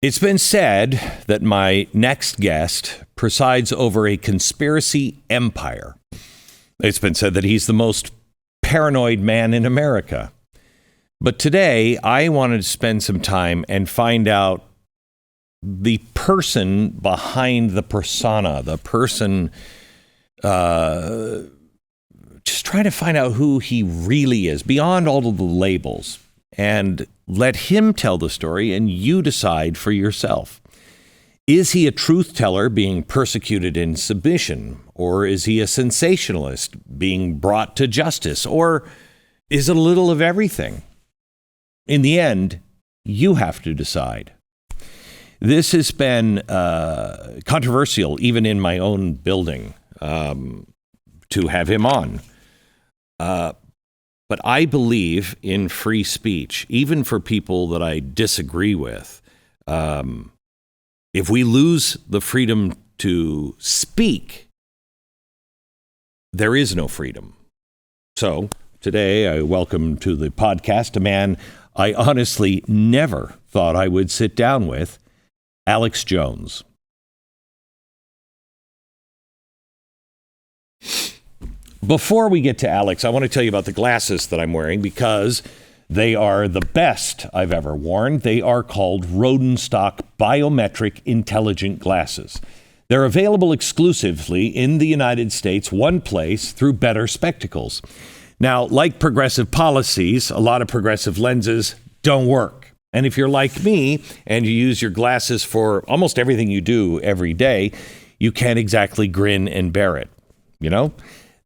It's been said that my next guest presides over a conspiracy empire. It's been said that he's the most paranoid man in America. But today, I wanted to spend some time and find out the person behind the persona, the person, just trying to find out who he really is, beyond all of the labels, and let him tell the story and you decide for yourself. Is he a truth teller being persecuted in submission? Or is he a sensationalist being brought to justice? Or is it a little of everything? In the end, you have to decide. This has been controversial, even in my own building, to have him on. But I believe in free speech, even for people that I disagree with. If we lose the freedom to speak, there is no freedom. So today I welcome to the podcast a man I honestly never thought I would sit down with, Alex Jones. Before we get to Alex, I want to tell you about the glasses that I'm wearing because they are the best I've ever worn. They are called Rodenstock Biometric Intelligent Glasses. They're available exclusively in the United States, one place, through Better Spectacles. Now, like progressive policies, a lot of progressive lenses don't work. And if you're like me and you use your glasses for almost everything you do every day, you can't exactly grin and bear it, you know?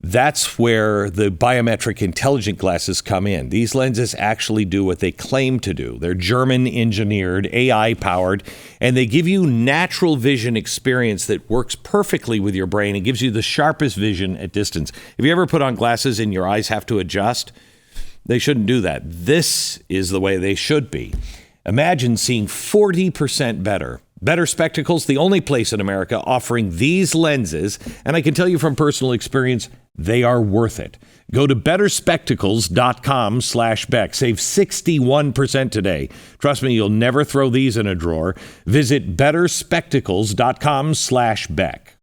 That's where the biometric intelligent glasses come in. These lenses actually do what they claim to do. They're German engineered, AI powered, and they give you natural vision experience that works perfectly with your brain and gives you the sharpest vision at distance. Have you ever put on glasses and your eyes have to adjust? They shouldn't do that. This is the way they should be. Imagine seeing 40% better. Better Spectacles, the only place in America offering these lenses, and I can tell you from personal experience, they are worth it. Go to betterspectacles.com/Beck. Save 61% today. Trust me, you'll never throw these in a drawer. Visit betterspectacles.com/Beck.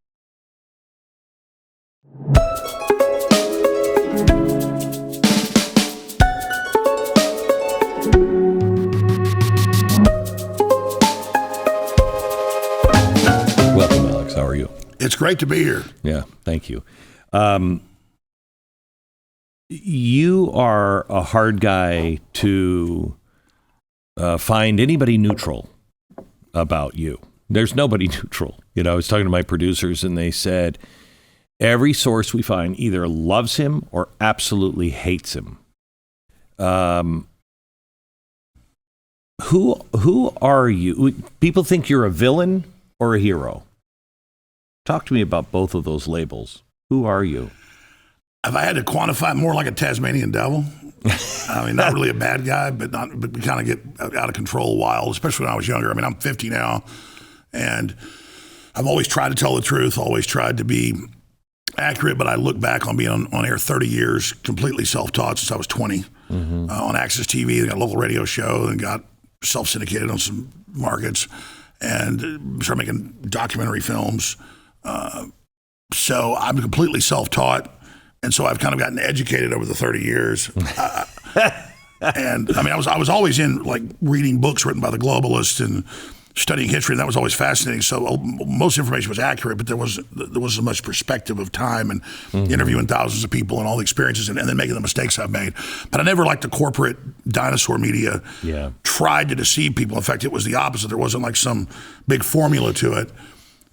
Welcome, Alex. How are you? It's great to be here. Yeah, thank you. You are a hard guy to find anybody neutral about you. There's nobody neutral. You know, I was talking to my producers and they said every source we find either loves him or absolutely hates him. Who are you? People think you're a villain or a hero. Talk to me about both of those labels. Who are you? If I had to quantify, more like a Tasmanian devil. I mean, not really a bad guy, but we kind of get out of control wild, especially when I was younger. I mean, I'm 50 now, and I've always tried to tell the truth, always tried to be accurate, but I look back on being on air 30 years, completely self-taught since I was 20, on Access TV. They got a local radio show and got self-syndicated on some markets and started making documentary films. So I'm completely self-taught, and so I've kind of gotten educated over the 30 years. And I mean, I was always in like reading books written by the globalists and studying history, and that was always fascinating. So most information was accurate, but there wasn't much perspective of time and interviewing thousands of people and all the experiences and then making the mistakes I've made. But I never liked the corporate dinosaur media. Tried to deceive people. In fact, it was the opposite. There wasn't like some big formula to it.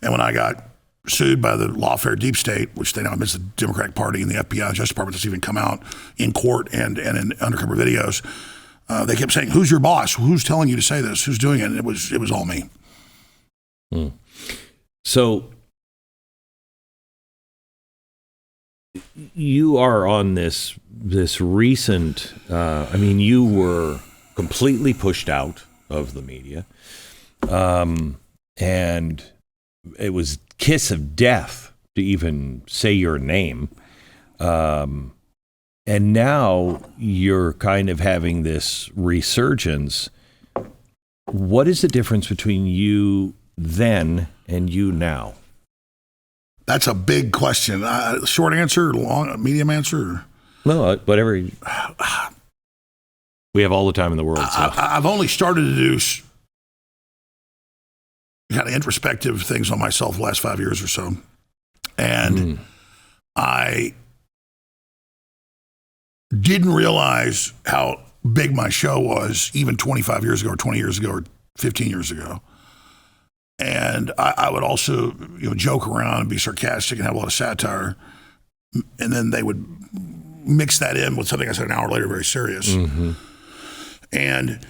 And when I got sued by the lawfare deep state, which they now admits the Democratic Party and the FBI and Justice Department that's even come out in court and in undercover videos, they kept saying, "Who's your boss? Who's telling you to say this? Who's doing it?" And it was all me. So you are on this recent. I mean, you were completely pushed out of the media, and it was kiss of death to even say your name. And now you're kind of having this resurgence. What is the difference between you then and you now? That's a big question. Short answer, long, medium answer? No, whatever. We have all the time in the world. So. I've only started to do kind of introspective things on myself the last 5 years or so. And I didn't realize how big my show was even 25 years ago or 20 years ago or 15 years ago. And I would also joke around and be sarcastic and have a lot of satire. And then they would mix that in with something I said an hour later, very serious. And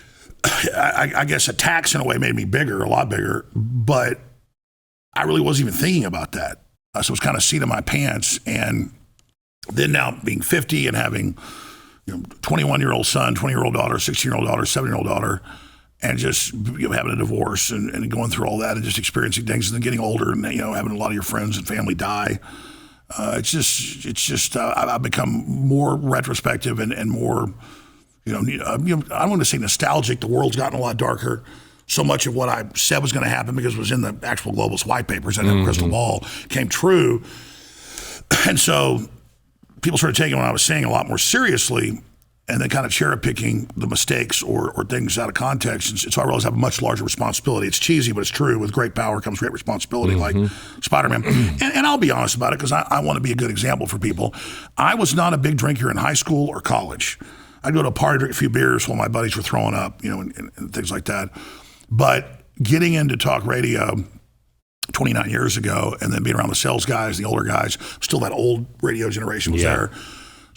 I guess attacks in a way made me bigger, a lot bigger, but I really wasn't even thinking about that. So it was kind of seat of my pants. And then now being 50 and having 21-year-old son, 20-year-old daughter, 16-year-old daughter, 7-year-old daughter, and just having a divorce and going through all that and just experiencing things and then getting older and having a lot of your friends and family die. It's just I've become more retrospective and more, I don't want to say nostalgic. The world's gotten a lot darker. So much of what I said was going to happen because it was in the actual globalist white papers and the crystal ball came true. And so people started taking what I was saying a lot more seriously and then kind of cherry picking the mistakes or things out of context. And so I realized I have a much larger responsibility. It's cheesy, but it's true. With great power comes great responsibility, like Spider-Man. And I'll be honest about it because I want to be a good example for people. I was not a big drinker in high school or college. I'd go to a party, drink a few beers while my buddies were throwing up, and things like that. But getting into talk radio 29 years ago and then being around the sales guys, the older guys, still that old radio generation was there.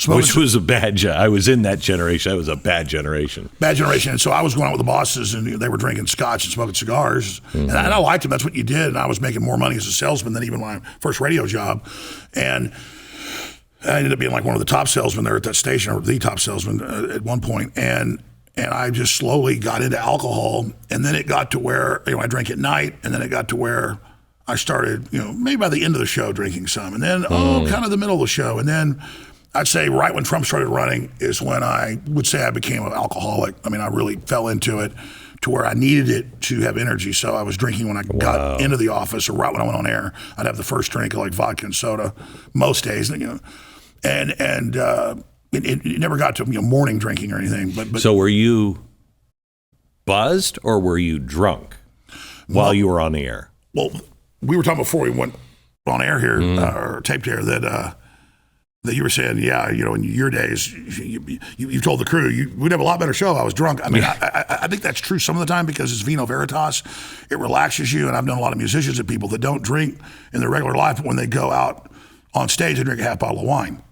Which was a bad I was in that generation. That was a bad generation. Bad generation. And so I was going out with the bosses and they were drinking scotch and smoking cigars. And I liked them. That's what you did. And I was making more money as a salesman than even my first radio job. And I ended up being like one of the top salesmen there at that station, or the top salesman at one point. And I just slowly got into alcohol. And then it got to where I drank at night. And then it got to where I started, maybe by the end of the show drinking some. And then, kind of the middle of the show. And then I'd say right when Trump started running is when I would say I became an alcoholic. I mean, I really fell into it to where I needed it to have energy. So I was drinking when I got into the office or right when I went on air. I'd have the first drink of like vodka and soda most days, and it never got to morning drinking or anything. But so were you buzzed or were you drunk while you were on the air? Well, we were talking before we went on air here or taped here that you were saying, in your days, you told the crew, we'd have a lot better show. I was drunk. I mean, I think that's true some of the time because it's vino veritas. It relaxes you. And I've known a lot of musicians and people that don't drink in their regular life, but when they go out on stage, they drink a half bottle of wine.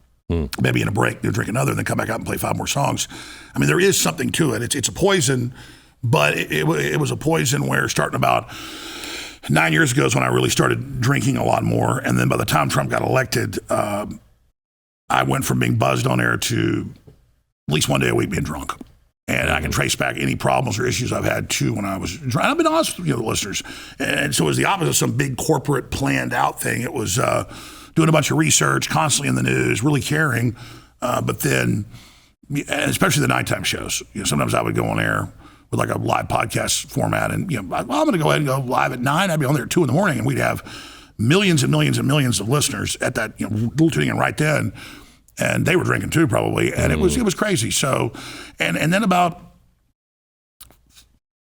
Maybe in a break, they'll drink another and then come back out and play 5 more songs. I mean, there is something to it. It's a poison, but it was a poison where starting about 9 years ago is when I really started drinking a lot more. And then by the time Trump got elected, I went from being buzzed on air to at least one day a week being drunk. And I can trace back any problems or issues I've had to when I was drunk. I've been honest with the listeners. And so it was the opposite of some big corporate planned out thing. It was doing a bunch of research, constantly in the news, really caring. But then, and especially the nighttime shows, sometimes I would go on air with like a live podcast format. And, I'm going to go ahead and go live at 9. I'd be on there at 2 in the morning and we'd have millions and millions and millions of listeners at that, little tuning in right then. And they were drinking too, probably. And it was crazy. So, and then about,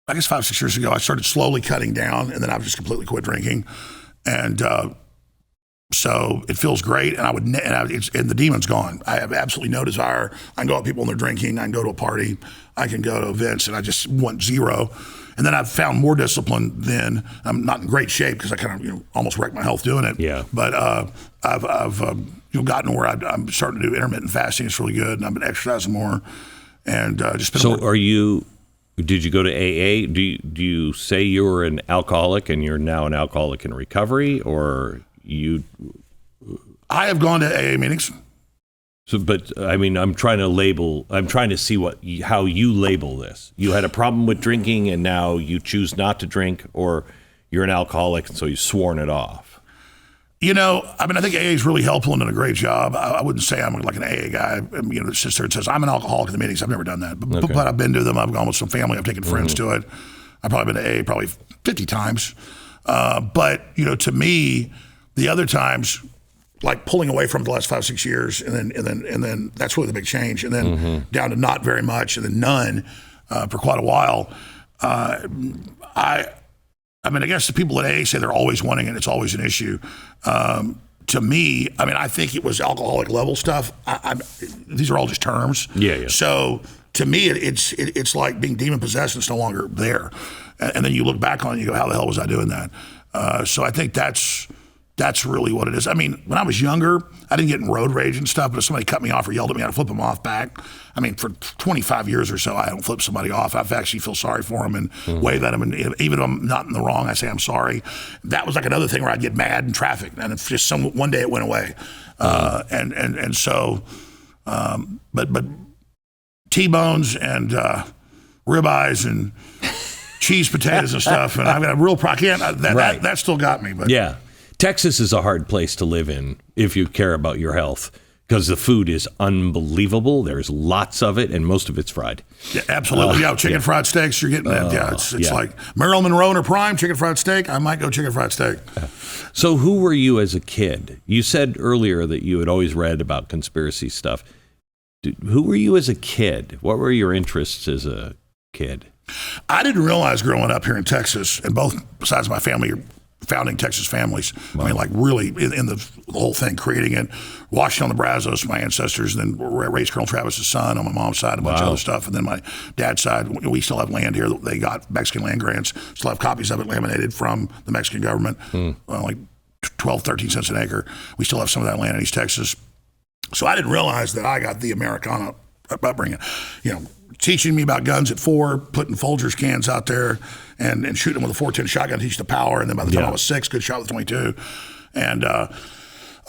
I guess 5, 6 years ago, I started slowly cutting down and then I just completely quit drinking. And so it feels great. And and the demon's gone. I have absolutely no desire. I can go out with people when they're drinking. I can go to a party. I can go to events and I just want zero. And then I've found more discipline then. I'm not in great shape because I kind of almost wrecked my health doing it. Yeah. But I've gotten where I'm starting to do intermittent fasting. It's really good, and I've been exercising more. And just been. So did you go to AA? Do you say you were an alcoholic and you're now an alcoholic in recovery, or you? I have gone to AA meetings. So, but I mean, I'm trying to see how you label this. You had a problem with drinking and now you choose not to drink, or you're an alcoholic and so you've sworn it off. I think AA is really helpful and done a great job. I wouldn't say I'm like an AA guy. It sits there and says, I'm an alcoholic in the meetings. I've never done that. But I've been to them. I've gone with some family. I've taken friends to it. I've probably been to AA probably 50 times. But, to me, the other times, like pulling away from the last 5-6 years, and then that's really the big change. And then down to not very much, and then none for quite a while. I guess the people at AA say they're always wanting it. It's always an issue. To me, I think it was alcoholic level stuff. These are all just terms. Yeah. So to me, it's like being demon possessed and it's no longer there. And then you look back on it and you go, how the hell was I doing that? So I think that's really what it is. When I was younger, I didn't get in road rage and stuff, but if somebody cut me off or yelled at me, I'd flip them off back. For 25 years or so, I don't flip somebody off. I actually feel sorry for them and wave at them. And even if I'm not in the wrong, I say, I'm sorry. That was like another thing where I'd get mad in traffic. And it's just one day it went away. But T-bones and ribeyes and cheese potatoes and stuff. And I've got a real that still got me. But yeah. Texas is a hard place to live in if you care about your health, because the food is unbelievable. There's lots of it, and most of it's fried. Yeah, absolutely. Chicken fried steaks, you're getting that. Yeah, it's like Marilyn Monroe in her prime, chicken fried steak. I might go chicken fried steak. So who were you as a kid? You said earlier that you had always read about conspiracy stuff. Who were you as a kid? What were your interests as a kid? I didn't realize growing up here in Texas, and both sides of my family are founding Texas families. Wow. Really in the whole thing, creating it. Washington, the Brazos, my ancestors, and then raised Colonel Travis's son on my mom's side, a bunch of other stuff. And then my dad's side, we still have land here. They got Mexican land grants. Still have copies of it laminated from the Mexican government, like 12, 13 cents an acre. We still have some of that land in East Texas. So I didn't realize that I got the Americana upbringing. Teaching me about guns at 4, putting Folgers cans out there and shooting them with a .410 shotgun to teach the power. And then by the time I was 6, good shot with 22. And a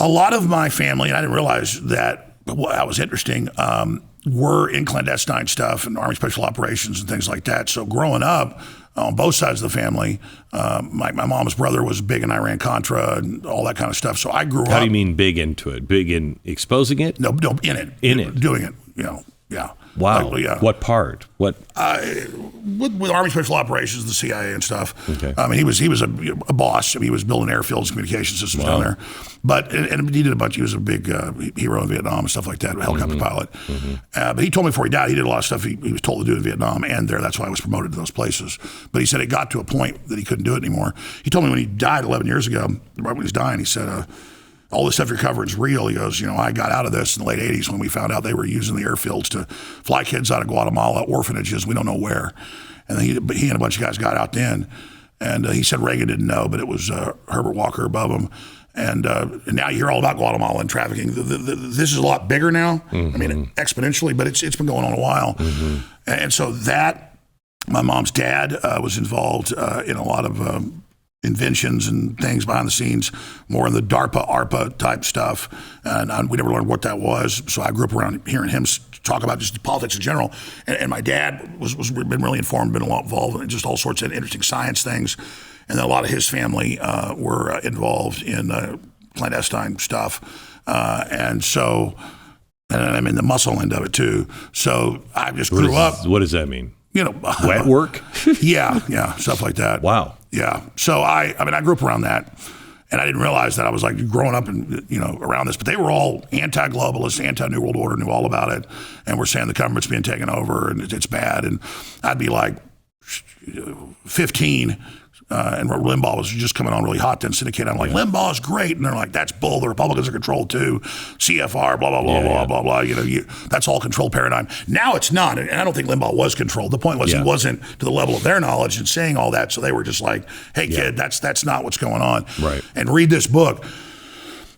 lot of my family, and I didn't realize that that was interesting, were in clandestine stuff and Army Special Operations and things like that. So growing up, on both sides of the family, my mom's brother was big in Iran-Contra and all that kind of stuff. So I grew up. How do you mean big into it? Big in exposing it? No, in it. In it. Doing it, yeah. Wow. What part? What? With Army Special Operations, the CIA and stuff. Okay. He was a boss. He was building airfields and communication systems down there. But and he did a bunch. He was a big hero in Vietnam and stuff like that, a helicopter pilot. But he told me before he died, he did a lot of stuff he was told to do in Vietnam and there. That's why I was promoted to those places. But he said it got to a point that he couldn't do it anymore. He told me when he died 11 years ago, right when he was dying, he said, all this stuff you're covering is real. He goes, I got out of this in the late 80s when we found out they were using the airfields to fly kids out of Guatemala, orphanages, we don't know where. And then he and a bunch of guys got out then. And he said Reagan didn't know, but it was Herbert Walker above him. And now you hear all about Guatemala and trafficking. This is a lot bigger now. Exponentially, but it's been going on a while. And so my mom's dad was involved in a lot of inventions and things behind the scenes, more in the DARPA, ARPA type stuff. And we never learned what that was. So I grew up around hearing him talk about just politics in general. And my dad was been really informed, been a lot involved in just all sorts of interesting science things. And then a lot of his family were involved in clandestine stuff. And the muscle end of it too. So I just grew up. What does that mean? Wet work? yeah, stuff like that. Wow. Yeah. So I grew up around that, and I didn't realize that I was like growing up and around this. But they were all anti-globalists, anti-New World Order, knew all about it, and were saying the government's being taken over and it's bad. And I'd be like 15. And Limbaugh was just coming on really hot then, syndicated. I'm like, Limbaugh's great. And they're like, that's bull. The Republicans are controlled too. CFR, blah, blah, blah, blah, blah. That's all control paradigm. Now it's not. And I don't think Limbaugh was controlled. The point was he wasn't to the level of their knowledge and saying all that. So they were just like, hey, kid, that's not what's going on. Right. And read this book.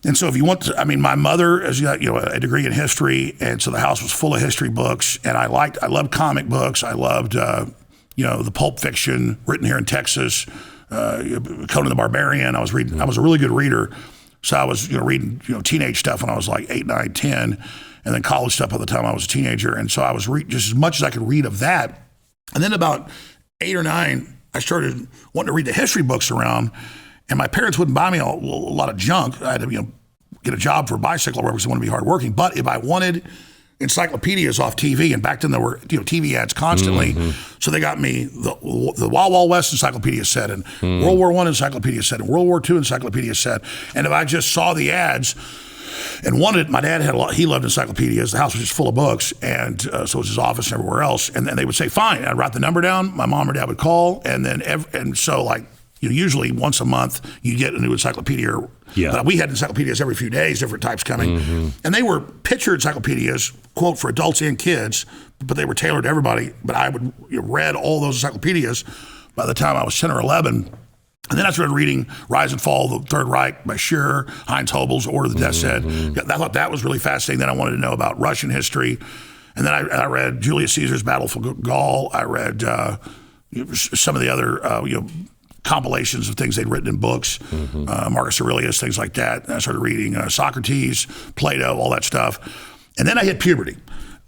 And so if you want to, my mother has got, a degree in history. And so the house was full of history books. And I loved comic books. I loved, the pulp fiction written here in Texas, Conan the Barbarian. I was a really good reader. So I was, reading, teenage stuff when I was like 8, 9, 10, and then college stuff by the time I was a teenager. And so I was just as much as I could read of that. And then about 8 or 9, I started wanting to read the history books around, and my parents wouldn't buy me a lot of junk. I had to, get a job for a bicycle or whatever because I wanted to be hardworking. But if I wanted, encyclopedias off TV, and back then there were TV ads constantly. So they got me the Wild Wild West encyclopedia set, and World War I encyclopedia set, and World War II encyclopedia set. And if I just saw the ads and wanted, my dad had he loved encyclopedias. The house was just full of books, and so was his office and everywhere else. And then they would say, fine. I'd write the number down. My mom or dad would call, and then usually once a month you get a new encyclopedia. Yeah. But we had encyclopedias every few days, different types coming. And they were picture encyclopedias, quote, for adults and kids, but they were tailored to everybody. But I would read all those encyclopedias by the time I was 10 or 11. And then I started reading Rise and Fall of the Third Reich by Scheer, Heinz Hobel's Order of the Death Set. I thought that was really fascinating. Then I wanted to know about Russian history. And then I read Julius Caesar's Battle for Gaul. I read some of the other compilations of things they'd written in books, Marcus Aurelius, things like that. And I started reading Socrates, Plato, all that stuff. And then I hit puberty.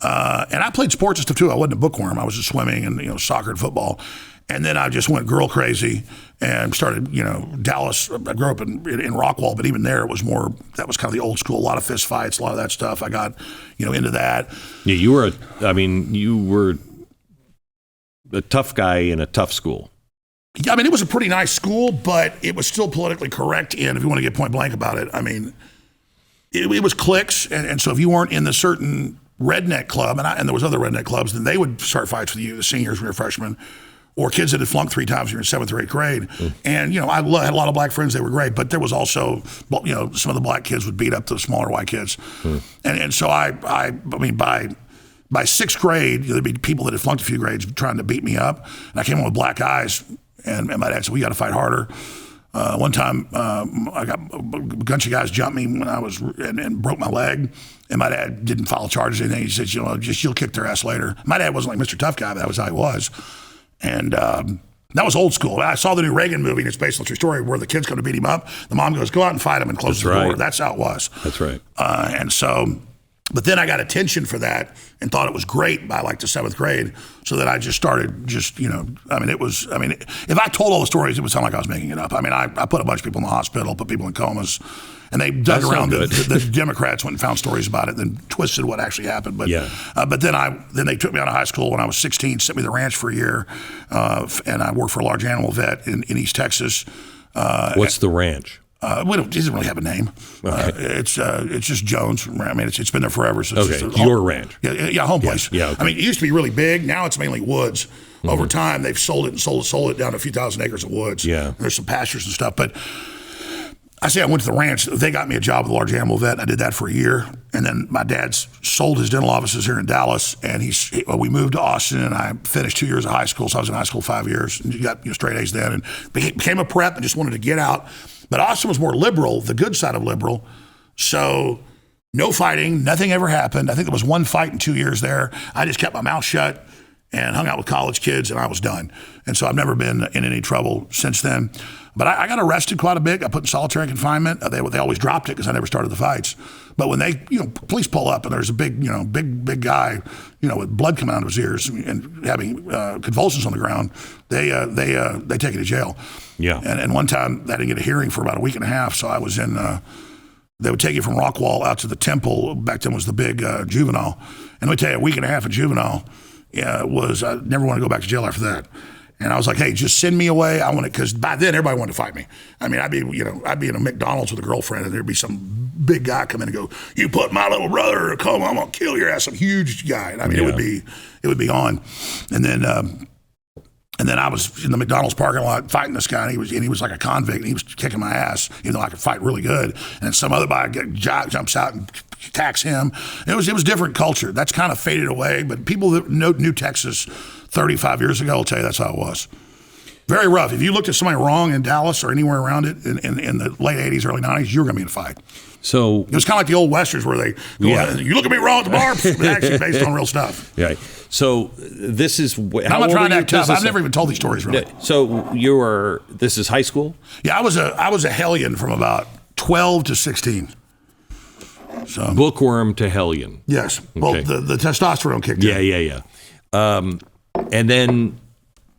And I played sports and stuff too. I wasn't a bookworm. I was just swimming and soccer and football. And then I just went girl crazy and started, Dallas. I grew up in Rockwall, but even there it was more, that was kind of the old school, a lot of fist fights, a lot of that stuff. I got, into that. Yeah, you were a tough guy in a tough school. Yeah, it was a pretty nice school, but it was still politically correct. And if you want to get point blank about it, it was cliques. And so if you weren't in the certain redneck club, and there was other redneck clubs, then they would start fights with you, the seniors when you're freshmen, or kids that had flunked 3 times when you're in 7th or 8th grade. And, I had a lot of black friends. They were great. But there was also, some of the black kids would beat up the smaller white kids. And so by 6th grade, there'd be people that had flunked a few grades trying to beat me up. And I came in with black eyes. And my dad said, we got to fight harder. One time, I got a bunch of guys jumped me when I was and broke my leg. And my dad didn't file charges or anything. He said, you'll kick their ass later. My dad wasn't like Mr. Tough Guy, but that was how he was. And that was old school. I saw the new Reagan movie, and it's based on a true story where the kids come to beat him up. The mom goes, go out and fight him, and closes the door. That's how it was. That's right. But then I got attention for that and thought it was great by like the 7th grade. So that I just started if I told all the stories, it would sound like I was making it up. I put a bunch of people in the hospital, put people in comas, and they dug around. The Democrats went and found stories about it, then twisted what actually happened. But then they took me out of high school when I was 16, sent me to the ranch for a year, and I worked for a large animal vet in East Texas. What's the ranch? It doesn't really have a name. Okay. It's just Jones. It's been there forever. So it's just your ranch. Yeah, home place. Yeah, okay. It used to be really big. Now it's mainly woods. Over time, they've sold it down to a few thousand acres of woods. Yeah. There's some pastures and stuff. But I went to the ranch. They got me a job with a large animal vet. And I did that for a year. And then my dad sold his dental offices here in Dallas. And we moved to Austin, and I finished 2 years of high school. So I was in high school 5 years. And you got straight A's then. And became a prep and just wanted to get out. But Austin was more liberal, the good side of liberal. So no fighting, nothing ever happened. I think there was one fight in 2 years there. I just kept my mouth shut and hung out with college kids, and I was done. And so I've never been in any trouble since then. But I got arrested quite a bit. I put in solitary confinement. They always dropped it because I never started the fights. But when they, police pull up and there's a big guy, with blood coming out of his ears and having convulsions on the ground, they take you to jail. Yeah. And one time I didn't get a hearing for about a week and a half. So I was in, they would take you from Rockwall out to the Temple. Back then was the big juvenile. And let me tell you, a week and a half in juvenile I never want to go back to jail after that. And I was like, hey, just send me away. I want it, because by then everybody wanted to fight me. I'd be in a McDonald's with a girlfriend, and there'd be some big guy come in and go, you put my little brother in a coma, I'm gonna kill your ass. Some huge guy. It would be on. And then I was in the McDonald's parking lot fighting this guy, and he was like a convict, and he was kicking my ass, even though I could fight really good. And then some other guy jumps out and attacks him. It was different culture. That's kind of faded away. But people that knew Texas 35 years ago will tell you that's how it was. Very rough. If you looked at somebody wrong in Dallas or anywhere around it in the late 80s, early 90s, you were going to be in a fight. So it was kind of like the old Westerns where they go, you look at me wrong at the bar, but actually based on real stuff. Right. So this is I'm not trying to act tough. I've never even told these stories really. So this is high school? Yeah, I was a hellion from about 12 to 16. So bookworm to hellion. Yes. Well, the testosterone kicked in. Yeah. And then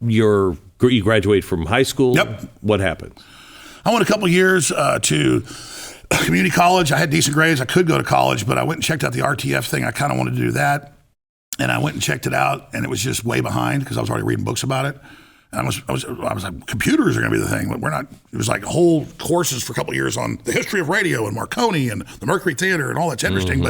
you graduate from high school. Yep. What happened? I went a couple years to community college. I had decent grades. I could go to college, but I went and checked out the RTF thing. I kind of wanted to do that. And I went and checked it out, and it was just way behind because I was already reading books about it. And I was like, computers are going to be the thing, but we're not. It was like whole courses for a couple of years on the history of radio and Marconi and the Mercury Theater and all that's interesting.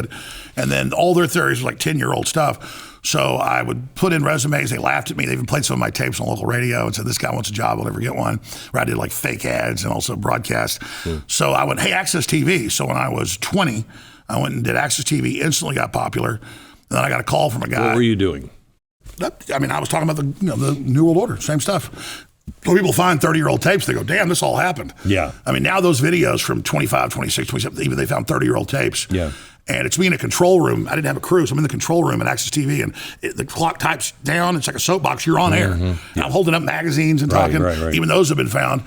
And then all their theories were like 10-year-old stuff. So I would put in resumes. They laughed at me. They even played some of my tapes on local radio and said, this guy wants a job. I'll never get one. Where I did like fake ads and also broadcast. So I went, hey, Access TV. So when I was 20, I went and did Access TV, instantly got popular. And then I got a call from a guy. What were you doing? I was talking about the New World Order, same stuff. When people find 30-year-old tapes, they go, damn, this all happened. Yeah. I mean, now those videos from 25, 26, 27, even they found 30-year-old tapes. Yeah. And it's me in a control room. I didn't have a crew, so I'm in the control room at Access TV, and the clock types down. It's like a soapbox. You're on air. Yeah. I'm holding up magazines and talking. Right. Even those have been found.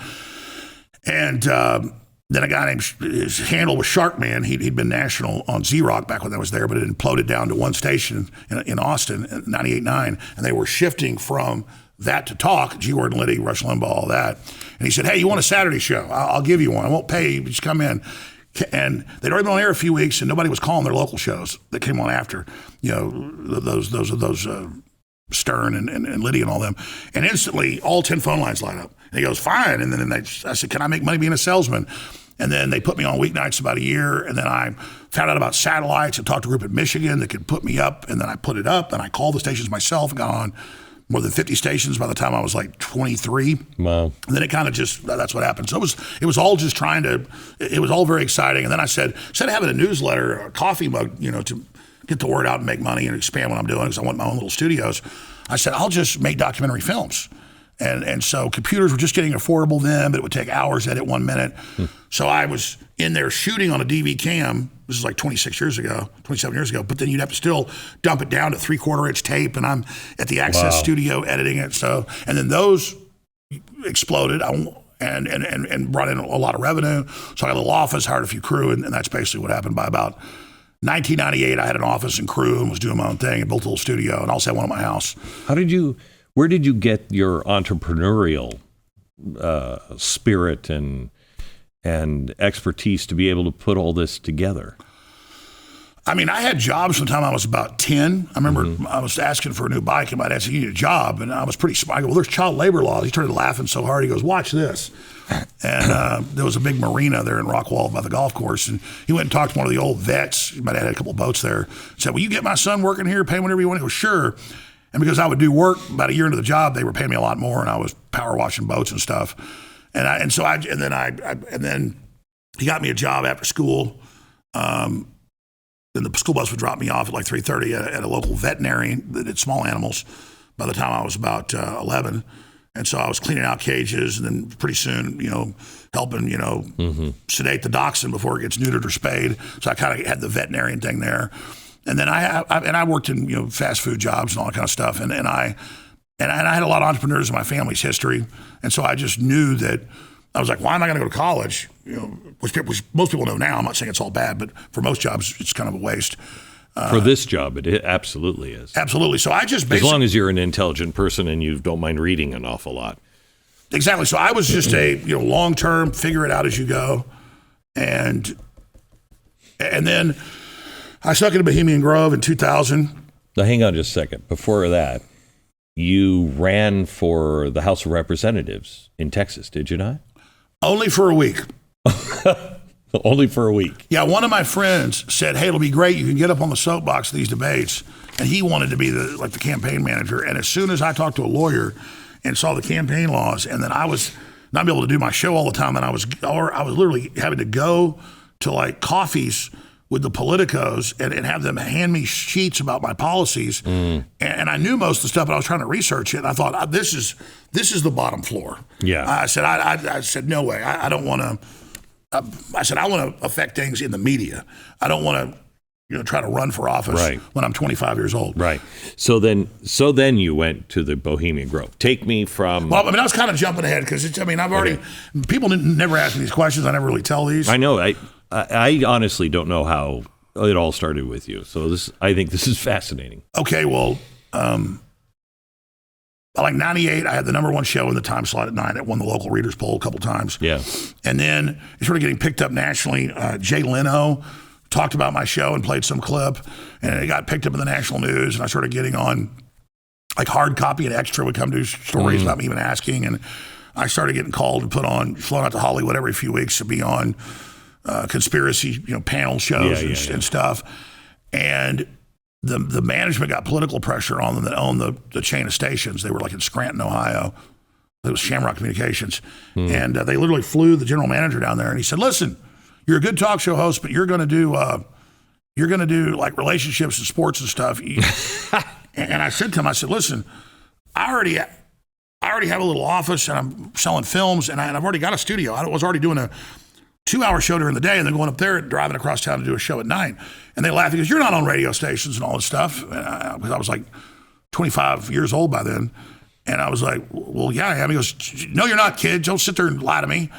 And then a guy named, his handle was Sharkman. He'd been national on Z-Rock back when I was there, but it imploded down to one station in Austin, 98.9, and they were shifting from that to talk, G. Gordon Liddy, Rush Limbaugh, all that. And he said, hey, you want a Saturday show? I'll give you one. I won't pay you, just come in. And they'd already been on air a few weeks, and nobody was calling their local shows that came on after, those Stern and Liddy and all them. And instantly, all 10 phone lines light up. And he goes, fine. And then I said, can I make money being a salesman? And then they put me on weeknights about a year. And then I found out about satellites and talked to a group in Michigan that could put me up. And then I put it up, and I called the stations myself and got on more than 50 stations by the time I was like 23. Wow. And then it kind of just, that's what happened. So it was all just it was all very exciting. And then I said, instead of having a newsletter, a coffee mug, to get the word out and make money and expand what I'm doing, because I want my own little studios, I said, I'll just make documentary films. And so computers were just getting affordable then, but it would take hours to edit 1 minute. So I was in there shooting on a DV cam. This is like 27 years ago. But then you'd have to still dump it down to 3/4-inch tape, and I'm at the Access studio editing it. So, and then those exploded and brought in a lot of revenue. So I got a little office, hired a few crew, and that's basically what happened. By about 1998, I had an office and crew and was doing my own thing and built a little studio, and also had one at my house. Where did you get your entrepreneurial spirit and expertise to be able to put all this together? I mean, I had jobs from the time I was about 10. I remember I was asking for a new bike, and my dad said, you need a job. And I was pretty smart. I go, well, there's child labor laws. He started laughing so hard. He goes, watch this. And there was a big marina there in Rockwall by the golf course. And he went and talked to one of the old vets. My dad had a couple of boats there. He said, will you get my son working here, pay whenever you want? He goes, sure. And because I would do work about a year into the job, they were paying me a lot more, and I was power washing boats and stuff. And then he got me a job after school. Then the school bus would drop me off at like 3:30 at a local veterinarian that did small animals by the time I was about 11. And so I was cleaning out cages, and then pretty soon, helping, sedate the dachshund before it gets neutered or spayed. So I kind of had the veterinarian thing there. And then I worked in fast food jobs and all that kind of stuff, and I had a lot of entrepreneurs in my family's history, and so I just knew that I was like, why am I going to go to college? Which most people know now. I'm not saying it's all bad, but for most jobs, it's kind of a waste. For this job, it absolutely is. Absolutely. So I just as long as you're an intelligent person and you don't mind reading an awful lot. Exactly. So I was just a long term, figure it out as you go, and then I stuck in Bohemian Grove in 2000. Now, hang on just a second. Before that, you ran for the House of Representatives in Texas, did you not? Only for a week. Only for a week. Yeah, one of my friends said, hey, it'll be great. You can get up on the soapbox of these debates. And he wanted to be the campaign manager. And as soon as I talked to a lawyer and saw the campaign laws, and then I was not able to do my show all the time, and I was literally having to go to coffees with the politicos and have them hand me sheets about my policies. And I knew most of the stuff, but I was trying to research it. And I thought, this is the bottom floor. Yeah. I said, no way. I don't want to. I said, I want to affect things in the media. I don't want to, try to run for office when I'm 25 years old. Right. So then you went to the Bohemian Grove. Take me from. Well, I was kind of jumping ahead because I've already. Okay. People never ask me these questions. I never really tell these. I know. I honestly don't know how it all started with you. So I think this is fascinating. Okay. Well, By like 98, I had the number one show in the time slot at 9. It won the local readers poll a couple times. Yeah. And then it's sort of getting picked up nationally. Jay Leno talked about my show and played some clip, and it got picked up in the national news, and I started getting on, like Hard Copy and Extra would come do stories without me even asking, and I started getting called and flown out to Hollywood every few weeks to be on conspiracy, panel shows and stuff. And the management got political pressure on them that owned the chain of stations. They were like in Scranton, Ohio. It was Shamrock Communications. And they literally flew the general manager down there, and he said, listen, you're a good talk show host, but you're going to do like relationships and sports and stuff. And I said to him, I said, listen, I already have a little office, and I'm selling films, and I've already got a studio. I was already doing a 2-hour show during the day and then going up there and driving across town to do a show at night. And they laughed because you're not on radio stations and all this stuff. Because I was like 25 years old by then. And I was like, well, yeah, I am. He goes, no, you're not, kid. Don't sit there and lie to me.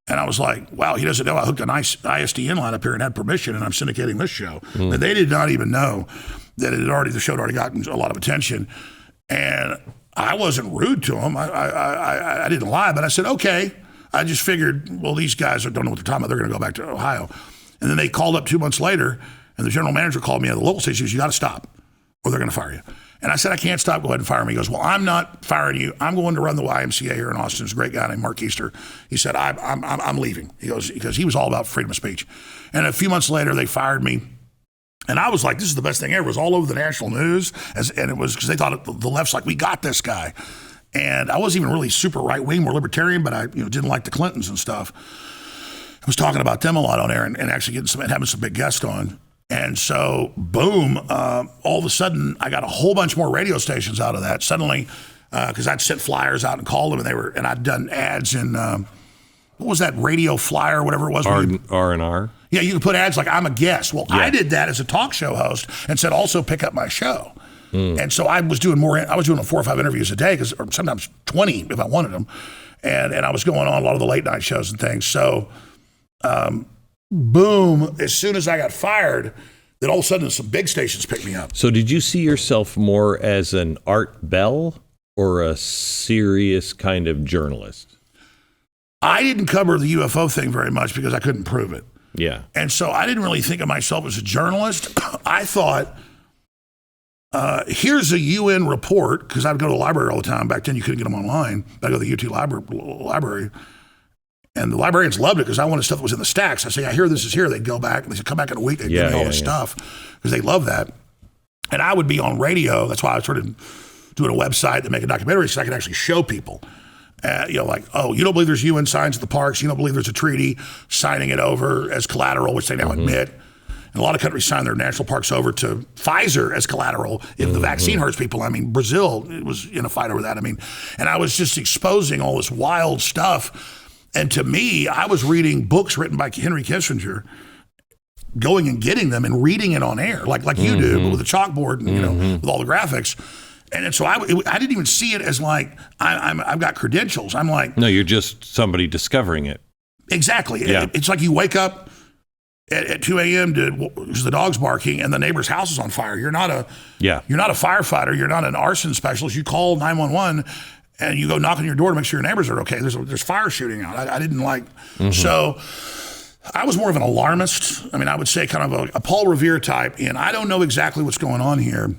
And I was like, wow, he doesn't know I hooked a nice ISDN line up here and had permission, and I'm syndicating this show. But they did not even know that the show had already gotten a lot of attention. And I wasn't rude to him. I didn't lie, but I said, okay. I just figured, well, these guys don't know what they're talking about. They're going to go back to Ohio. And then they called up 2 months later, and the general manager called me at the local station. He goes, you got to stop, or they're going to fire you. And I said, I can't stop. Go ahead and fire me. He goes, well, I'm not firing you. I'm going to run the YMCA here in Austin. There's a great guy named Mark Easter. He said, I'm leaving. He goes, because he was all about freedom of speech. And a few months later, they fired me. And I was like, this is the best thing ever. It was all over the national news. And it was because they thought the left's like, we got this guy. And I wasn't even really super right-wing, more libertarian, but I didn't like the Clintons and stuff. I was talking about them a lot on air and actually having some big guests on. And so, boom, all of a sudden, I got a whole bunch more radio stations out of that. Suddenly, because I'd sent flyers out and called them, and I'd done ads in, what was that, Radio Flyer, whatever it was? R&R? Yeah, you could put ads like, I'm a guest. Well, I did that as a talk show host and said, also pick up my show. And so I was doing 4 or 5 interviews a day, or sometimes 20 if I wanted them. And I was going on a lot of the late night shows and things. So, boom, as soon as I got fired, then all of a sudden some big stations picked me up. So did you see yourself more as an Art Bell or a serious kind of journalist? I didn't cover the UFO thing very much because I couldn't prove it. Yeah. And so I didn't really think of myself as a journalist. I thought, here's a UN report, because I'd go to the library all the time. Back then you couldn't get them online. I'd go to the UT library. And the librarians loved it because I wanted stuff that was in the stacks. I say, I hear this is here. They'd go back, and they said, come back in a week. They'd give me all this stuff because they love that. And I would be on radio. That's why I started doing a website to make a documentary so I could actually show people. Like, oh, you don't believe there's UN signs at the parks. You don't believe there's a treaty, signing it over as collateral, which they now admit. And a lot of countries sign their national parks over to Pfizer as collateral if the vaccine hurts people. I mean, Brazil was in a fight over that. I mean, and I was just exposing all this wild stuff. And to me, I was reading books written by Henry Kissinger, going and getting them and reading it on air, like you do, but with a chalkboard and with all the graphics. And so I didn't even see it as like I've got credentials. I'm like, no, you're just somebody discovering it. Exactly. Yeah. It's like you wake up at 2 a.m. to the dog's barking and the neighbor's house is on fire. You're not a firefighter. You're not an arson specialist. You call 911 and you go knock on your door to make sure your neighbors are okay. There's fire shooting out. I didn't like so. I was more of an alarmist. I mean, I would say kind of a Paul Revere type. And I don't know exactly what's going on here,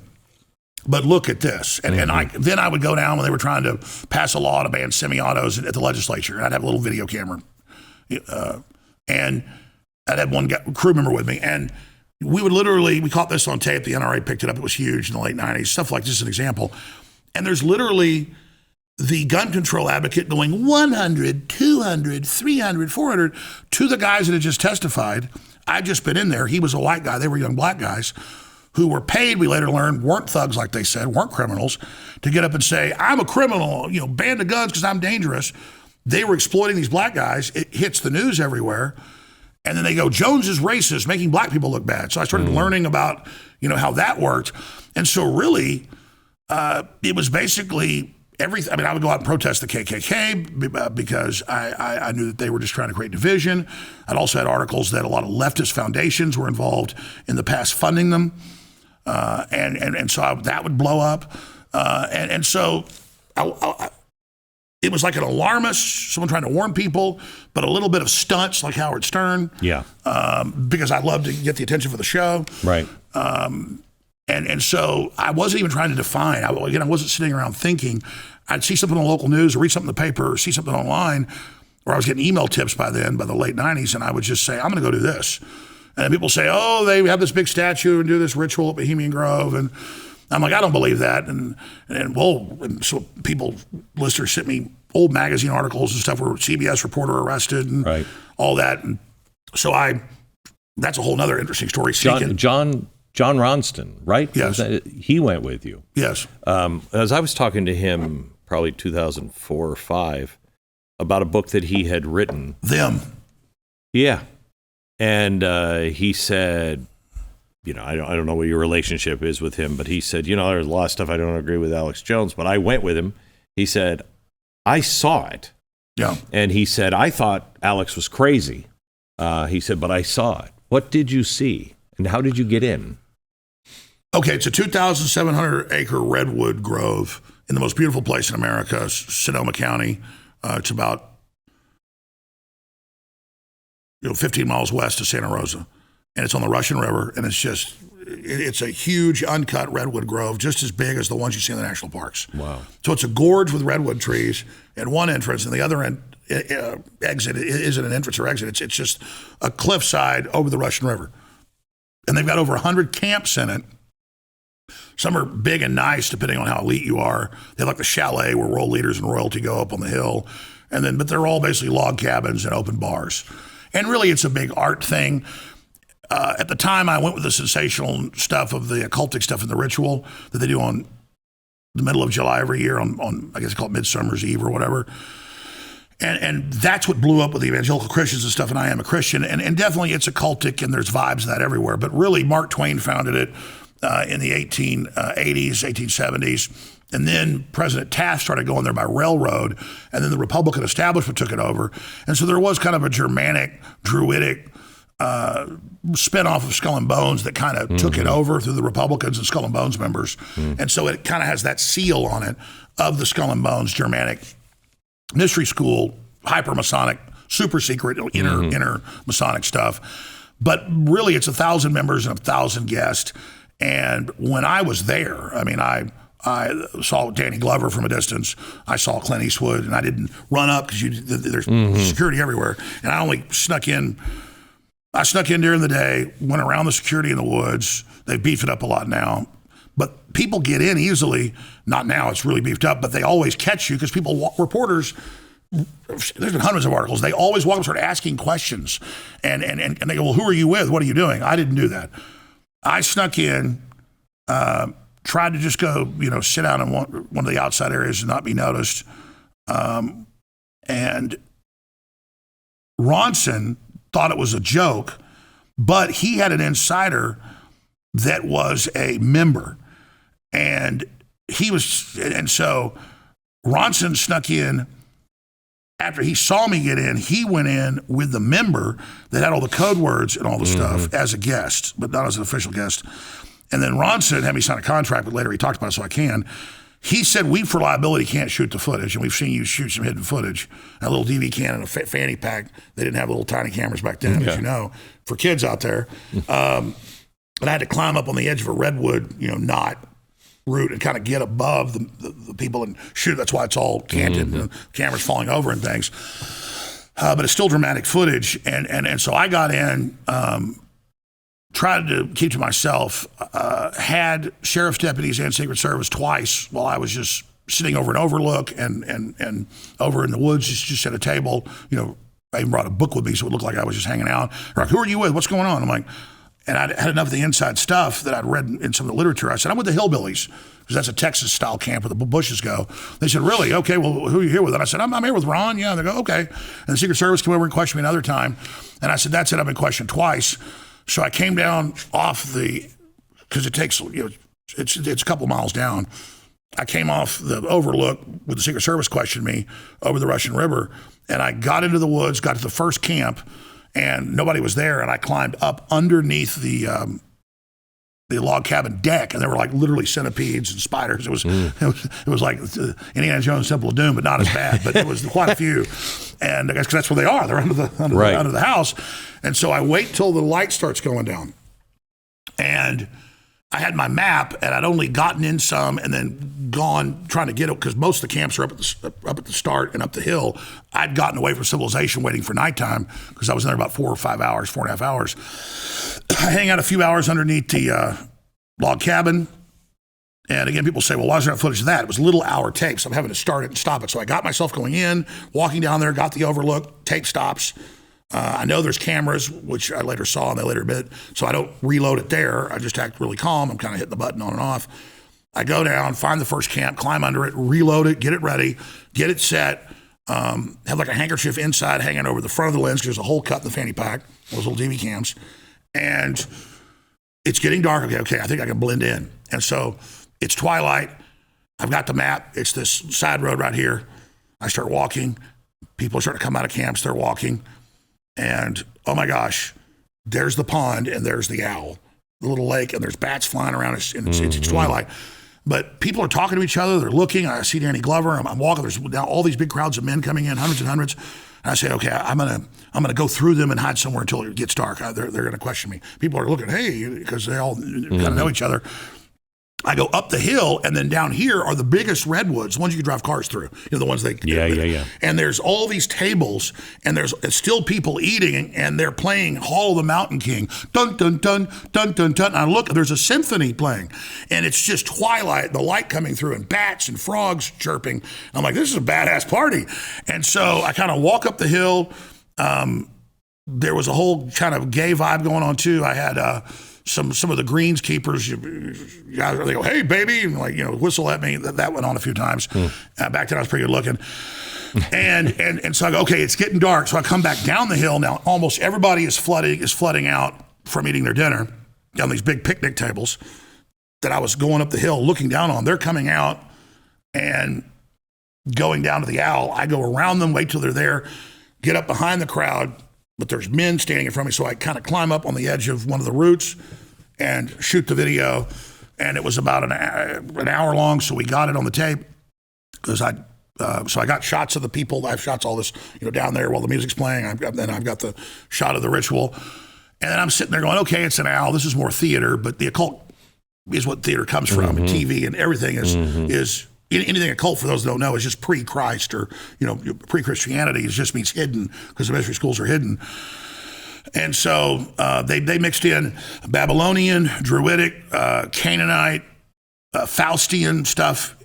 but look at this. And then I would go down when they were trying to pass a law to ban semi-autos at the legislature. And I'd have a little video camera. And I'd have one crew member with me. And we would we caught this on tape. The NRA picked it up. It was huge in the late 90s. Stuff like this is an example. And there's literally the gun control advocate going 100, 200, 300, 400 to the guys that had just testified. I'd just been in there. He was a white guy. They were young black guys who were paid, we later learned, weren't thugs like they said, weren't criminals, to get up and say, I'm a criminal, ban the guns because I'm dangerous. They were exploiting these black guys. It hits the news everywhere. And then they go, Jones is racist, making black people look bad. So I started learning about, how that worked. And so really, it was basically everything. I mean, I would go out and protest the KKK because I knew that they were just trying to create division. I'd also had articles that a lot of leftist foundations were involved in the past funding them. And so that would blow up. And so it was like an alarmist, someone trying to warn people, but a little bit of stunts like Howard Stern. Yeah. Because I love to get the attention for the show. Right. And so I wasn't even trying to define. I wasn't sitting around thinking. I'd see something on the local news or read something in the paper or see something online, or I was getting email tips by the late 90s, and I would just say, I'm going to go do this. And people say, oh, they have this big statue and do this ritual at Bohemian Grove. And I'm like, I don't believe that. And so listeners sent me old magazine articles and stuff where CBS reporter arrested and all that. And so that's a whole nother interesting story. John Ronston, right? Yes. He went with you. Yes. As I was talking to him probably 2004 or 5 about a book that he had written. Them. Yeah. And he said, I don't know what your relationship is with him, but he said, there's a lot of stuff I don't agree with Alex Jones, but I went with him. He said, I saw it. Yeah. And he said, I thought Alex was crazy. He said, but I saw it. What did you see? And how did you get in? Okay, it's a 2,700-acre redwood grove in the most beautiful place in America, Sonoma County. It's about 15 miles west of Santa Rosa, and it's on the Russian River, and it's a huge uncut redwood grove, just as big as the ones you see in the national parks. Wow. So it's a gorge with redwood trees at one entrance, and the other end exit isn't an entrance or exit. It's just a cliffside over the Russian River. And they've got over 100 camps in it. Some are big and nice, depending on how elite you are. They have like the chalet where world leaders and royalty go up on the hill. But they're all basically log cabins and open bars. And really, it's a big art thing. At the time, I went with the sensational stuff of the occultic stuff and the ritual that they do on the middle of July every year on I guess they call it Midsummer's Eve or whatever. And that's what blew up with the evangelical Christians and stuff, and I am a Christian. And definitely it's occultic, and there's vibes of that everywhere. But really, Mark Twain founded it in the 1880s, 1870s. And then President Taft started going there by railroad, and then the Republican establishment took it over. And so there was kind of a Germanic, Druidic spinoff of Skull and Bones that kind of took it over through the Republicans and Skull and Bones members. And so it kind of has that seal on it of the Skull and Bones Germanic mystery school, hyper Masonic, super secret, inner Masonic stuff. But really, it's 1,000 members and 1,000 guests. And when I was there, I saw Danny Glover from a distance. I saw Clint Eastwood, and I didn't run up because there's security everywhere. And I only snuck in. I snuck in during the day, went around the security in the woods. They've beefed it up a lot now. But people get in easily. Not now, it's really beefed up, but they always catch you because reporters, there's been hundreds of articles. They always walk up and start asking questions. And they go, well, who are you with? What are you doing? I didn't do that. I snuck in, tried to just go, sit down in one of the outside areas and not be noticed. And Ronson thought it was a joke, but he had an insider that was a member. And so Ronson snuck in. After he saw me get in, he went in with the member that had all the code words and all the stuff as a guest, but not as an official guest. And then Ronson had me sign a contract, but later he talked about it, so I can. He said, we, for liability, can't shoot the footage, and we've seen you shoot some hidden footage. A little DV can and a fanny pack. They didn't have little tiny cameras back then, as you know, for kids out there. And I had to climb up on the edge of a redwood, knot root and kind of get above the people and shoot. That's why it's all canted and cameras falling over and things. But it's still dramatic footage. And so I got in, tried to keep to myself, had sheriff's deputies and Secret Service twice while I was just sitting over an overlook and over in the woods, just at a table. I even brought a book with me so it looked like I was just hanging out. They're like, who are you with? What's going on? I'm like, and I had enough of the inside stuff that I'd read in some of the literature. I said, I'm with the Hillbillies, because that's a Texas-style camp where the Bushes go. They said, really? Okay, well, who are you here with? And I said, I'm here with Ron. Yeah, they go, okay. And the Secret Service came over and questioned me another time. And I said, that's it, I've been questioned twice. So I came down off because it takes, it's a couple miles down. I came off the overlook with the Secret Service questioned me over the Russian River. And I got into the woods, got to the first camp, and nobody was there, and I climbed up underneath the the log cabin deck, and there were like literally centipedes and spiders. It was like Indiana Jones' Temple of Doom, but not as bad. But it was quite a few, and I guess 'cause that's where they are. They're under the house, and so I wait till the light starts going down, and I had my map, and I'd only gotten in some, and then gone trying to get it because most of the camps are up at the start and up the hill. I'd gotten away from civilization, waiting for nighttime because I was in there about 4.5 hours. I hang out a few hours underneath the log cabin. And again, people say, well, why is there not footage of that? It was little hour tapes. I'm having to start it and stop it. So I got myself going in, walking down there, got the overlook, tape stops. I know there's cameras, which I later saw and they later admitted. So I don't reload it there. I just act really calm. I'm kind of hitting the button on and off. I go down, find the first camp, climb under it, reload it, get it ready, get it set. Have like a handkerchief inside hanging over the front of the lens because there's a hole cut in the fanny pack, those little DV cams. And it's getting dark. Okay, I think I can blend in. And so it's twilight. I've got the map. It's this side road right here. I start walking. People are starting to come out of camps. They're walking. And, oh my gosh, there's the pond and there's the owl, the little lake, and there's bats flying around. It's twilight. But people are talking to each other. They're looking. I see Danny Glover. I'm walking. There's now all these big crowds of men coming in, hundreds and hundreds. And I say, okay, I'm gonna go through them and hide somewhere until it gets dark. They're going to question me. People are looking, hey, because they all kind of know each other. I go up the hill, and then down here are the biggest redwoods, the ones you can drive cars through. You know, the ones Yeah. And there's all these tables, and there's still people eating, and they're playing Hall of the Mountain King. Dun, dun, dun, dun, dun, dun. And I look, there's a symphony playing, and it's just twilight, the light coming through, and bats and frogs chirping. And I'm like, this is a badass party. And so I kind of walk up the hill. There was a whole kind of gay vibe going on, too. I had... Some of the greenskeepers, they go, hey, baby, and whistle at me. That went on a few times. Back then I was pretty good looking. And so I go, okay, it's getting dark. So I come back down the hill. Now almost everybody is flooding out from eating their dinner down these big picnic tables that I was going up the hill looking down on. They're coming out and going down to the owl. I go around them, wait till they're there, get up behind the crowd, but there's men standing in front of me, so I kind of climb up on the edge of one of the roots and shoot the video. And it was about an hour long, so we got it on the tape. Because I got shots of the people. I have shots all this, down there while the music's playing. I've got the shot of the ritual. And then I'm sitting there going, okay, it's an owl. This is more theater, but the occult is what theater comes from, and TV and everything is anything occult, for those that don't know, is just pre-Christ or, pre-Christianity. It just means hidden because the mystery schools are hidden. And so they mixed in Babylonian, Druidic, Canaanite, Faustian stuff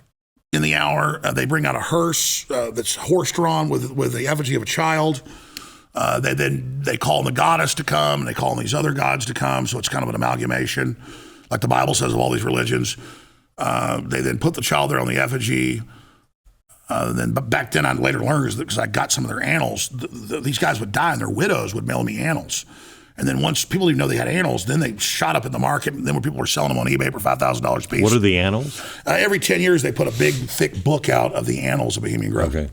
in the hour. They bring out a hearse that's horse-drawn with the effigy of a child. They call on the goddess to come, and they call on these other gods to come, so it's kind of an amalgamation, like the Bible says, of all these religions. They then put the child there on the effigy. But back then, I later learned, because I got some of their annals, these guys would die and their widows would mail me annals. And then once people didn't know they had annals, then they shot up in the market. And then when people were selling them on eBay for $5,000 a piece. What are the annals? Every 10 years, they put a big, thick book out of the annals of Bohemian Grove. Okay.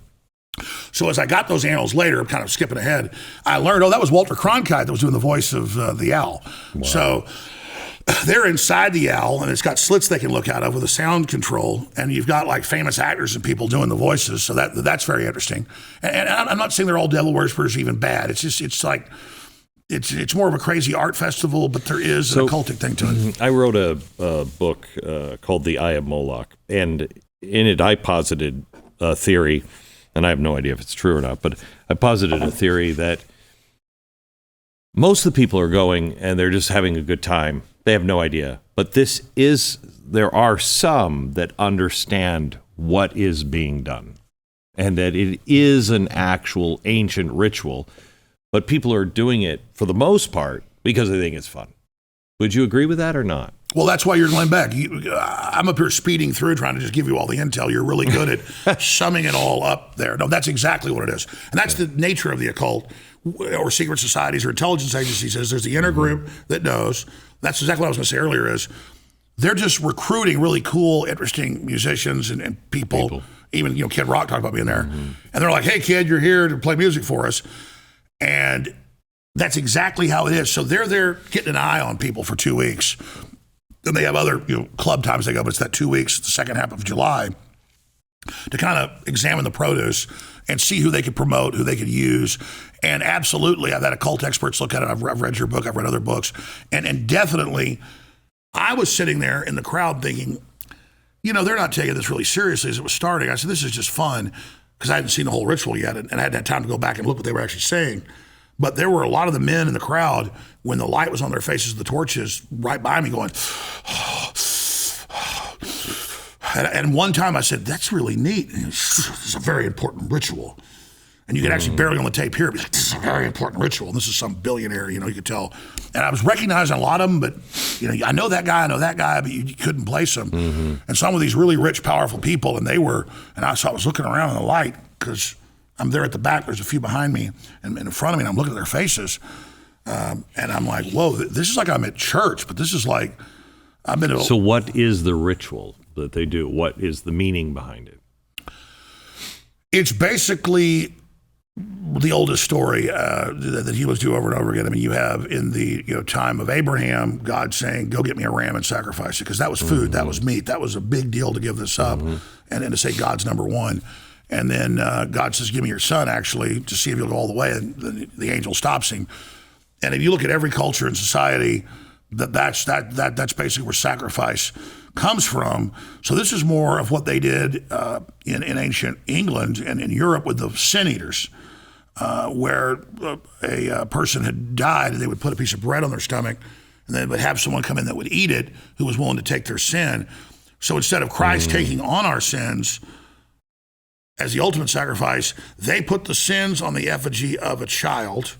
So as I got those annals later, I'm kind of skipping ahead, I learned, that was Walter Cronkite that was doing the voice of the owl. Wow. So they're inside the owl, and it's got slits they can look out of with a sound control, and you've got like famous actors and people doing the voices, so that's very interesting. And I'm not saying they're all devil worshippers, even bad. It's like it's more of a crazy art festival, but there is an occultic thing to it. I wrote a book called The Eye of Moloch, and in it I posited a theory, and I have no idea if it's true or not, but I posited a theory that most of the people are going and they're just having a good time. They have no idea. But there are some that understand what is being done and that it is an actual ancient ritual, but people are doing it for the most part because they think it's fun. Would you agree with that or not? Well, that's why you're Glenn Beck. I'm up here speeding through trying to just give you all the intel. You're really good at summing it all up there. No, that's exactly what it is. And that's the nature of the occult or secret societies or intelligence agencies is there's the inner group that knows. That's exactly what I was going to say earlier is they're just recruiting really cool, interesting musicians and people. Even, Kid Rock talked about being there. And they're like, hey, kid, you're here to play music for us. And that's exactly how it is. So they're there getting an eye on people for 2 weeks. Then they have other club times they go, but it's that 2 weeks, the second half of July, to kind of examine the produce and see who they could promote, who they could use. And absolutely, I've had occult experts look at it. I've read your book. I've read other books. And definitely, I was sitting there in the crowd thinking, they're not taking this really seriously as it was starting. I said, this is just fun, because I hadn't seen the whole ritual yet, and I hadn't had time to go back and look what they were actually saying. But there were a lot of the men in the crowd, when the light was on their faces, the torches, right by me going, and one time I said, that's really neat. It's a very important ritual. And you can actually barely on the tape hear it. This is a very important ritual. And this is some billionaire, you could tell. And I was recognizing a lot of them, but, I know that guy, but you couldn't place them. Mm-hmm. And some of these really rich, powerful people, and I was looking around in the light, because I'm there at the back, there's a few behind me and in front of me, and I'm looking at their faces. And I'm like, whoa, this is like I'm at church, but this is like, I've been So what is the ritual that they do? What is the meaning behind it? It's basically the oldest story that healers do over and over again. I mean, you have in the time of Abraham, God saying, go get me a ram and sacrifice it, because that was food, that was meat. That was a big deal to give this up, and to say God's number one. And then God says, give me your son, actually, to see if you'll go all the way. And the angel stops him. And if you look at every culture and society, that's basically where sacrifice comes from. So this is more of what they did in ancient England and in Europe with the sin eaters, where a person had died, and they would put a piece of bread on their stomach, and they would have someone come in that would eat it who was willing to take their sin. So instead of Christ taking on our sins as the ultimate sacrifice, they put the sins on the effigy of a child,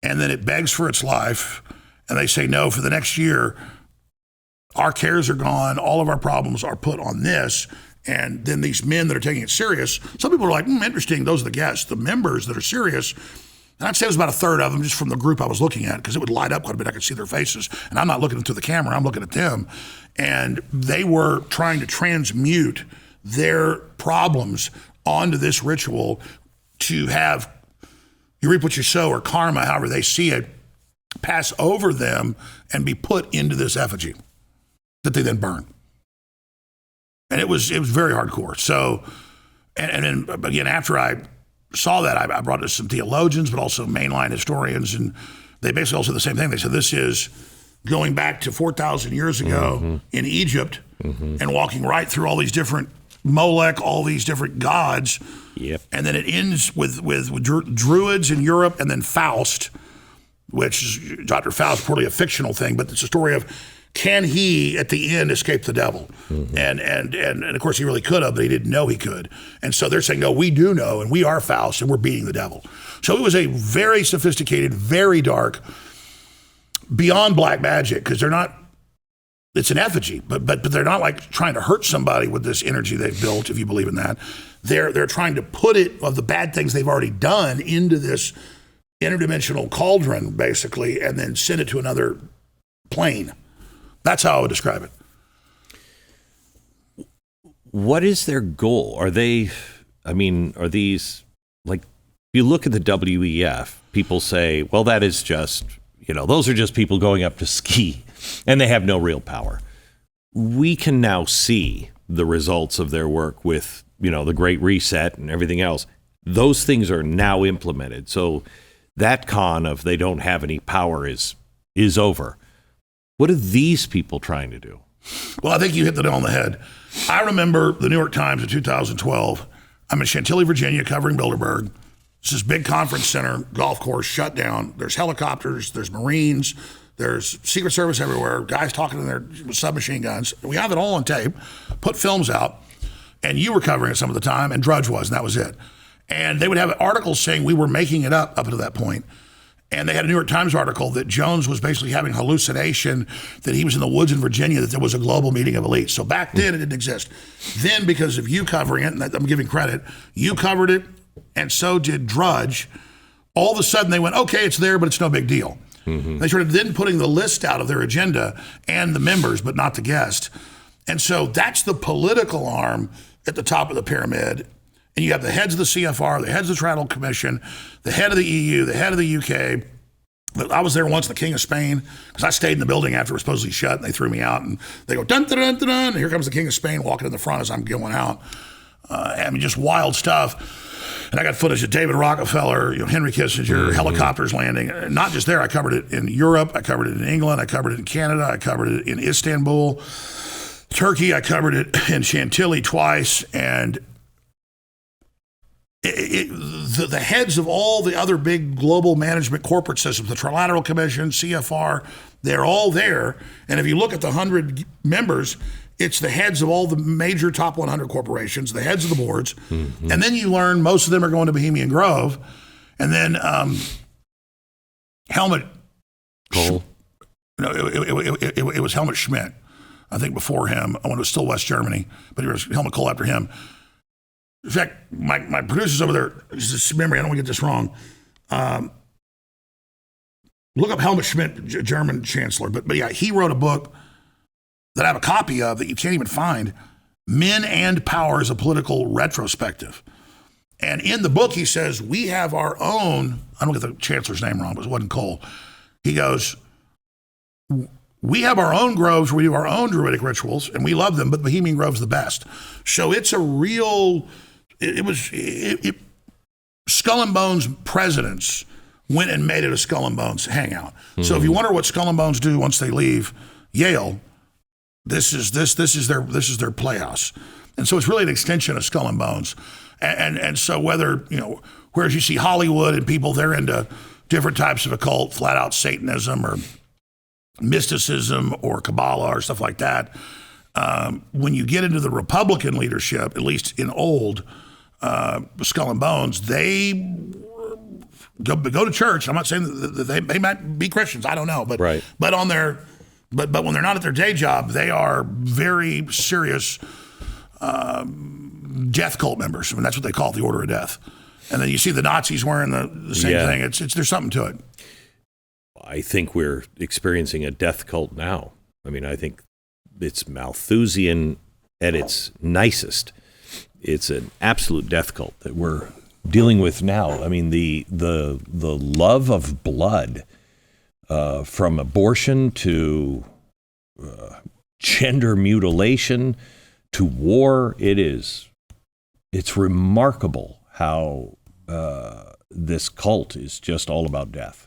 and then it begs for its life. And they say, no, for the next year, our cares are gone. All of our problems are put on this. And then these men that are taking it serious, some people are like, interesting, those are the guests. The members that are serious, and I'd say it was about a third of them just from the group I was looking at, because it would light up quite a bit. I could see their faces. And I'm not looking into the camera, I'm looking at them. And they were trying to transmute their problems onto this ritual to have, you reap what you sow, or karma, however they see it, pass over them and be put into this effigy that they then burn. And it was very hardcore. So, and then again, after I saw that, I brought it to some theologians, but also mainline historians, and they basically all said the same thing. They said this is going back to 4,000 years ago in Egypt and walking right through all these different Molech, all these different gods. Yep. And then it ends with Druids in Europe, and then Faust, which is Dr. Faust, probably a fictional thing, but it's a story of, can he at the end escape the devil? And of course he really could have, but he didn't know he could. And so they're saying, no, we do know, and we are Faust, and we're beating the devil. So it was a very sophisticated, very dark, beyond black magic, because they're not, it's an effigy, but they're not like trying to hurt somebody with this energy they've built, if you believe in that. They're trying to put it, of the bad things they've already done, into this interdimensional cauldron, basically, and then send it to another plane. That's how I would describe it. What is their goal? Are these, like, if you look at the WEF, people say, well, that is just, those are just people going up to ski, and they have no real power. We can now see the results of their work with, the Great Reset and everything else. Those things are now implemented. So that con of they don't have any power is over. What are these people trying to do? Well, I think you hit the nail on the head. I remember the New York Times in 2012. I'm in Chantilly, Virginia, covering Bilderberg. It's this big conference center, golf course, shut down. There's helicopters, there's Marines, there's Secret Service everywhere, guys talking in their submachine guns. We have it all on tape, put films out, and you were covering it some of the time, and Drudge was, and that was it. And they would have articles saying we were making it up until that point. And they had a New York Times article that Jones was basically having hallucination, that he was in the woods in Virginia, that there was a global meeting of elites. So back then it didn't exist. Then, because of you covering it, and I'm giving credit, you covered it, and so did Drudge. All of a sudden they went, okay, it's there, but it's no big deal. They started then putting the list out of their agenda and the members, but not the guest. And so that's the political arm at the top of the pyramid. And you have the heads of the CFR, the heads of the Travel Commission, the head of the EU, the head of the UK, But I was there once, the King of Spain, because I stayed in the building after it was supposedly shut, and they threw me out, and they go, dun, dun, dun, dun, dun, and here comes the King of Spain walking in the front as I'm going out. I mean, just wild stuff. And I got footage of David Rockefeller, Henry Kissinger, helicopters landing. Not just there, I covered it in Europe, I covered it in England, I covered it in Canada, I covered it in Istanbul, Turkey, I covered it in Chantilly twice, and the heads of all the other big global management corporate systems, the Trilateral Commission, CFR, they're all there. And if you look at the 100 members, it's the heads of all the major top 100 corporations, the heads of the boards. Mm-hmm. And then you learn most of them are going to Bohemian Grove. And then Helmut Kohl. No, it was Helmut Schmidt, I think, before him, when it was still West Germany, but it was Helmut Kohl after him. In fact, my producer's over there, just memory, I don't want to get this wrong. Look up Helmut Schmidt, German chancellor. But yeah, he wrote a book that I have a copy of that you can't even find, Men and Power as a Political Retrospective. And in the book, he says, we have our own, I don't get the chancellor's name wrong, but it wasn't Kohl. He goes, we have our own groves, we do our own druidic rituals, and we love them, but Bohemian Grove's the best. So it's a real, Skull and Bones presidents went and made it a Skull and Bones hangout. Mm-hmm. So if you wonder what Skull and Bones do once they leave Yale, this is their playhouse. And so it's really an extension of Skull and Bones. And so whether, whereas you see Hollywood and people, they're into different types of occult, flat out Satanism or mysticism or Kabbalah or stuff like that. When you get into the Republican leadership, at least in old Skull and Bones, they go to church. I'm not saying that they might be Christians. I don't know, but right. but when they're not at their day job, they are very serious death cult members. I mean, that's what they call it, the Order of Death. And then you see the Nazis wearing the same thing. It's there's something to it. I think we're experiencing a death cult now. I mean, I think it's Malthusian at its nicest. It's an absolute death cult that we're dealing with now. I mean, the love of blood, from abortion to gender mutilation to war, it's remarkable how this cult is just all about death.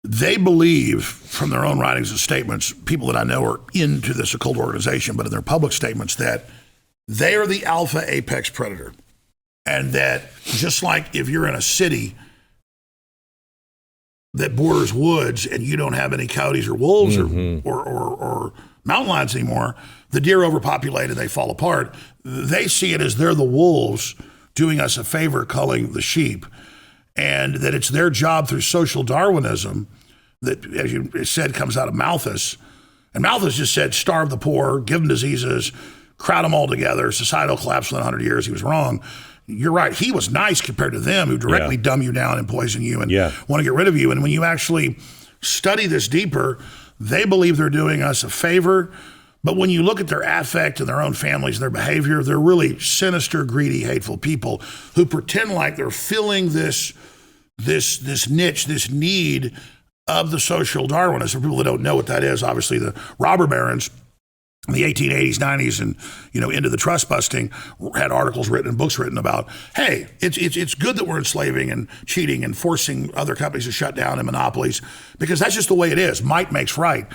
They believe, from their own writings and statements, people that I know are into this occult organization, but in their public statements, that they are the alpha apex predator. And that just like if you're in a city that borders woods and you don't have any coyotes or wolves or mountain lions anymore, the deer overpopulated, they fall apart. They see it as they're the wolves doing us a favor culling the sheep. And that it's their job through social Darwinism that, as you said, comes out of Malthus. And Malthus just said, starve the poor, give them diseases, crowd them all together, societal collapse within 100 years. He was wrong. You're right. He was nice compared to them who directly dumb you down and poison you and want to get rid of you. And when you actually study this deeper, they believe they're doing us a favor. But when you look at their affect and their own families, their behavior, they're really sinister, greedy, hateful people who pretend like they're filling this niche, this need of the social Darwinists. For people that don't know what that is, obviously the robber barons in the 1880s, 90s, and into the trust busting, had articles written and books written about, hey, it's good that we're enslaving and cheating and forcing other companies to shut down and monopolies, because that's just the way it is. Might makes right.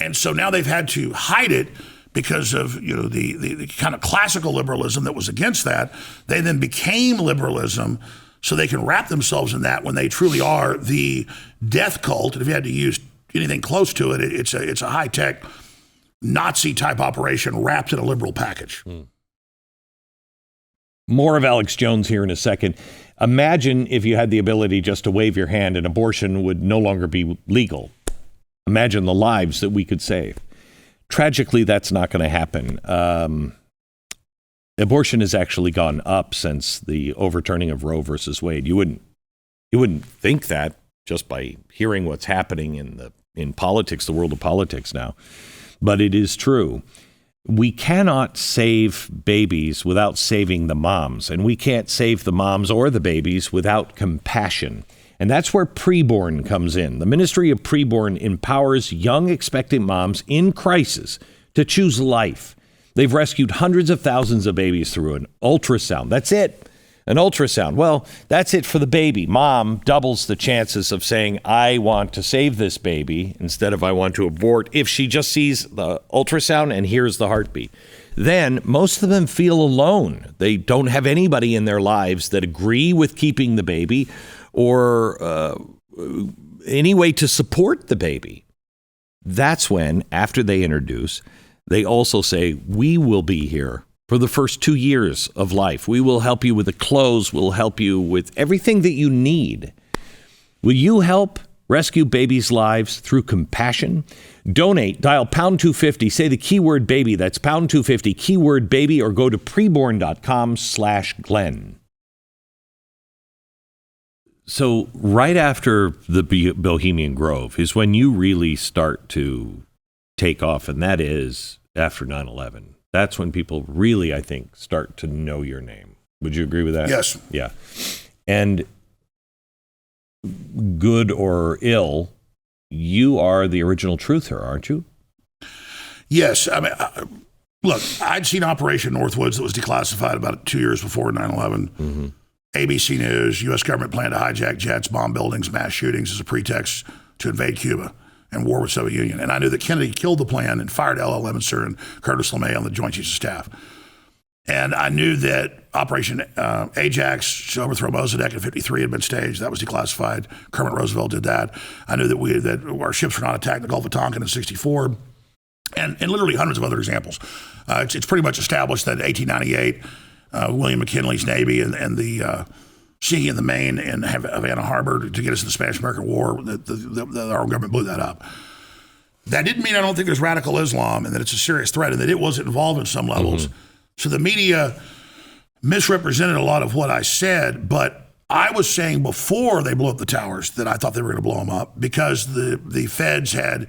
And so now they've had to hide it because of the kind of classical liberalism that was against that. They then became liberalism so they can wrap themselves in that when they truly are the death cult. And if you had to use anything close to it, it's a high-tech Nazi-type operation wrapped in a liberal package. More of Alex Jones here in a second. Imagine if you had the ability just to wave your hand and abortion would no longer be legal. Imagine the lives that we could save. Tragically, that's not going to happen. Abortion has actually gone up since the overturning of Roe versus Wade. You wouldn't think that just by hearing what's happening in politics, the world of politics now. But it is true. We cannot save babies without saving the moms, and we can't save the moms or the babies without compassion. And that's where preborn comes in. The Ministry of Preborn empowers young expectant moms in crisis to choose life. They've rescued hundreds of thousands of babies through an ultrasound. That's it. An ultrasound. Well, that's it for the baby. Mom doubles the chances of saying, I want to save this baby instead of I want to abort if she just sees the ultrasound and hears the heartbeat. Then most of them feel alone. They don't have anybody in their lives that agree with keeping the baby or any way to support the baby. That's when, after they introduce, they also say, we will be here for the first 2 years of life. We will help you with the clothes. We'll help you with everything that you need. Will you help rescue babies' lives through compassion? Donate. Dial pound 250. Say the keyword baby. That's pound 250, keyword baby, or go to preborn.com/Glenn. So right after the Bohemian Grove is when you really start to take off, and that is after 9/11. That's when people really, I think, start to know your name. Would you agree with that? Yes. Yeah. And good or ill, you are the original truther, aren't you? Yes. I mean, look, I'd seen Operation Northwoods that was declassified about 2 years before 9/11. Mm-hmm. ABC News, U.S. government planned to hijack jets, bomb buildings, mass shootings as a pretext to invade Cuba and war with Soviet Union. And I knew that Kennedy killed the plan and fired L.L. Lemonster and Curtis LeMay on the Joint Chiefs of Staff. And I knew that Operation Ajax to overthrow Mossadegh in 53 had been staged. That was declassified. Kermit Roosevelt did that. I knew that our ships were not attacked in the Gulf of Tonkin in 64. And literally hundreds of other examples. It's pretty much established that in 1898, William McKinley's Navy and the sea in the Maine in Havana Harbor to get us in the Spanish-American War, our own government blew that up. That didn't mean I don't think there's radical Islam and that it's a serious threat and that it wasn't involved in some levels. Mm-hmm. So the media misrepresented a lot of what I said, but I was saying before they blew up the towers that I thought they were going to blow them up because the feds had,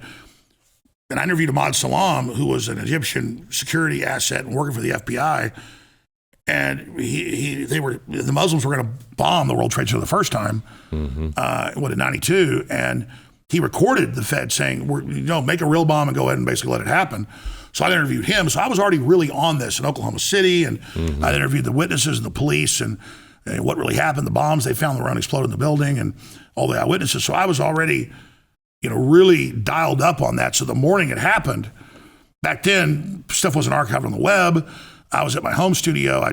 and I interviewed Ahmad Salam, who was an Egyptian security asset and working for the FBI, and the Muslims were going to bomb the World Trade Center the first time, in 92, and he recorded the Fed saying, make a real bomb and go ahead and basically let it happen. So I interviewed him. So I was already really on this in Oklahoma City, and I interviewed the witnesses and the police and what really happened, the bombs they found that were unexploded in the building and all the eyewitnesses. So I was already, really dialed up on that. So the morning it happened, back then, stuff wasn't archived on the web. I was at my home studio. I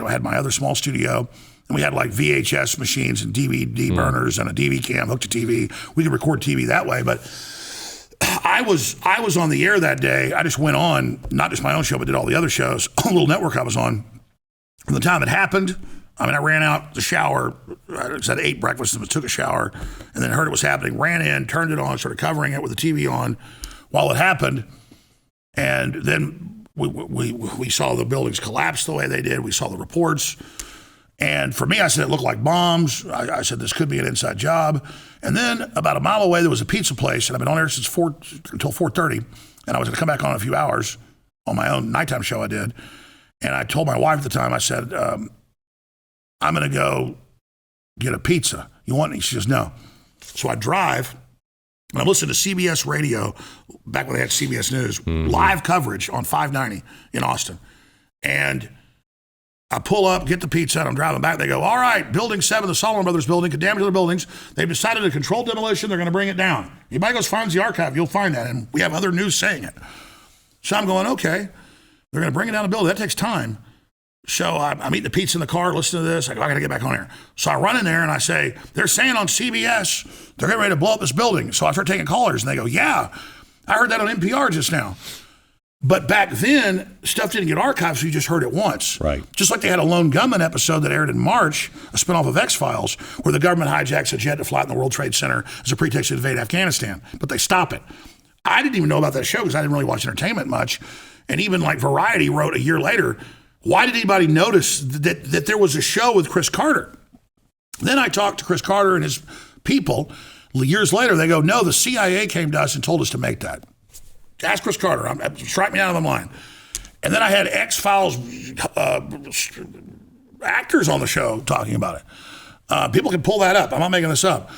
had my other small studio, and we had like VHS machines and DVD burners and a DV cam hooked to TV. We could record TV that way, but I was on the air that day. I just went on, not just my own show, but did all the other shows on the little network I was on. From the time it happened, I ran out the shower. I just had 8 breakfasts and took a shower, and then heard it was happening, ran in, turned it on, started covering it with the TV on while it happened, and then we saw the buildings collapse the way they did. We saw the reports. And for me, I said it looked like bombs. I said this could be an inside job. And then about a mile away, there was a pizza place. And I've been on there since until 4:30. And I was going to come back on in a few hours on my own nighttime show I did. And I told my wife at the time, I said, I'm going to go get a pizza. You want any? She says, no. So I drive. And I'm listening to CBS radio, back when they had CBS News, live coverage on 590 in Austin. And I pull up, get the pizza, and I'm driving back. They go, all right, Building 7, the Solomon Brothers building, could damage other buildings. They've decided to control demolition. They're going to bring it down. Anybody goes finds the archive, you'll find that. And we have other news saying it. So I'm going, okay, they're going to bring it down the building. That takes time. So I'm eating the pizza in the car, listening to this. I go, I got to get back on here. So I run in there and I say, they're saying on CBS, they're getting ready to blow up this building. So I start taking callers and they go, yeah, I heard that on NPR just now. But back then, stuff didn't get archived, so you just heard it once. Right. Just like they had a Lone Gunman episode that aired in March, a spinoff of X-Files, where the government hijacks a jet to flatten the World Trade Center as a pretext to invade Afghanistan. But they stop it. I didn't even know about that show because I didn't really watch entertainment much. And even like Variety wrote a year later, why did anybody notice that there was a show with Chris Carter? Then I talked to Chris Carter and his people. Years later, they go, no, the CIA came to us and told us to make that. Ask Chris Carter. Strike me out of the line. And then I had X-Files actors on the show talking about it. People can pull that up. I'm not making this up.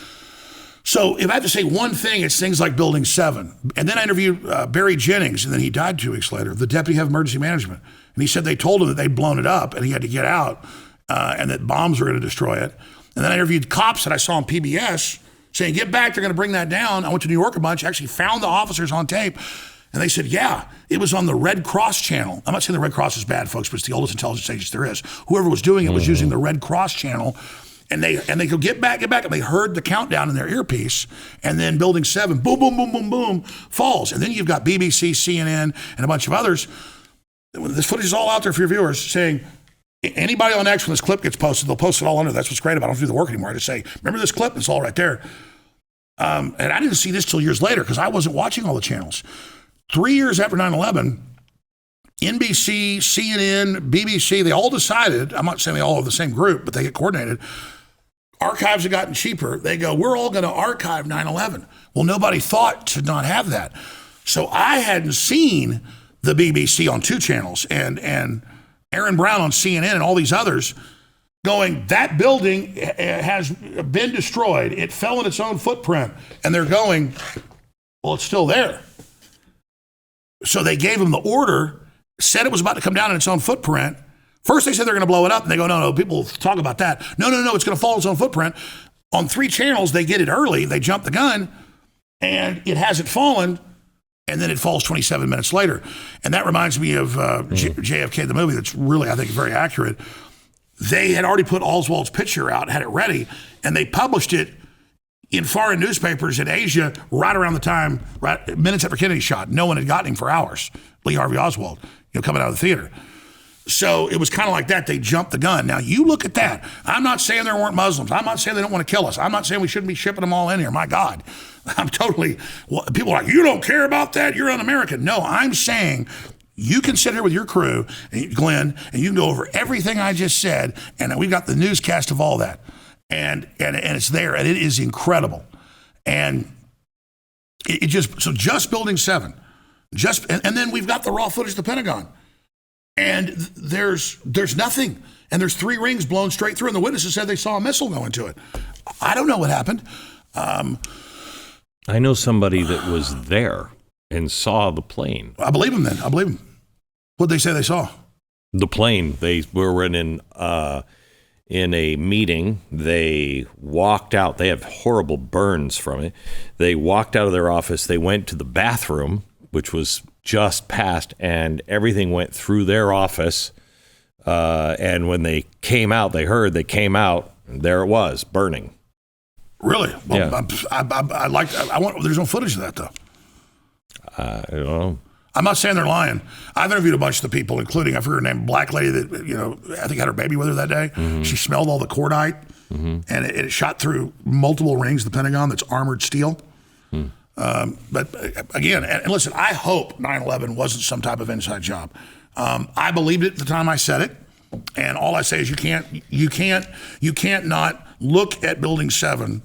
So if I have to say one thing, it's things like Building 7. And then I interviewed Barry Jennings, and then he died 2 weeks later, the deputy head of emergency management. And he said they told him that they'd blown it up and he had to get out and that bombs were going to destroy it. And then I interviewed cops that I saw on PBS saying, get back, they're going to bring that down. I went to New York a bunch, actually found the officers on tape. And they said, yeah, it was on the Red Cross channel. I'm not saying the Red Cross is bad, folks, but it's the oldest intelligence agency there is. Whoever was doing it was using the Red Cross channel. And they go, get back. And they heard the countdown in their earpiece. And then Building 7, boom, boom, boom, boom, boom, falls. And then you've got BBC, CNN, and a bunch of others. This footage is all out there for your viewers saying, anybody on X when this clip gets posted, they'll post it all under. That's what's great about it. I don't do the work anymore. I just say, remember this clip? It's all right there. And I didn't see this till years later because I wasn't watching all the channels. 3 years after 9/11, NBC, CNN, BBC, they all decided, I'm not saying they all have the same group, but they get coordinated. Archives have gotten cheaper. They go, we're all going to archive 9/11. Well, nobody thought to not have that. So I hadn't seen the BBC on 2 channels and Aaron Brown on CNN and all these others going, that building has been destroyed. It fell in its own footprint. And they're going, well, it's still there. So they gave them the order, said it was about to come down in its own footprint. First, they said they're going to blow it up, and they go, no, people talk about that. No, it's going to fall in its own footprint. On 3 channels, they get it early. They jump the gun, and it hasn't fallen, and then it falls 27 minutes later. And that reminds me of JFK, the movie, that's really, I think, very accurate. They had already put Oswald's picture out, had it ready, and they published it in foreign newspapers in Asia right around the time, minutes after Kennedy shot. No one had gotten him for hours, Lee Harvey Oswald, coming out of the theater. So it was kind of like that. They jumped the gun. Now, you look at that. I'm not saying there weren't Muslims. I'm not saying they don't want to kill us. I'm not saying we shouldn't be shipping them all in here. My God. People are like, you don't care about that? You're un-American. No, I'm saying you can sit here with your crew, Glenn, and you can go over everything I just said, and we've got the newscast of all that. And it's there, and it is incredible. And just Building 7, and then we've got the raw footage of the Pentagon, and there's nothing, and there's 3 rings blown straight through, and the witnesses said they saw a missile go into it. I don't know what happened. I know somebody that was there and saw the plane. I believe him then. I believe him. What'd they say they saw? The plane. They were in a meeting. They walked out. They have horrible burns from it. They walked out of their office. They went to the bathroom, which was just past, and everything went through their office. And when they came out, they came out, and there it was, burning. Really? Well, yeah. There's no footage of that, though. I don't know. I'm not saying they're lying. I've interviewed a bunch of the people, including, I forget her name, black lady that, I think had her baby with her that day. Mm-hmm. She smelled all the cordite, and it shot through multiple rings of the Pentagon that's armored steel. But again, and listen, I hope 9/11 wasn't some type of inside job. I believed it at the time I said it, and all I say is you can't not look at Building 7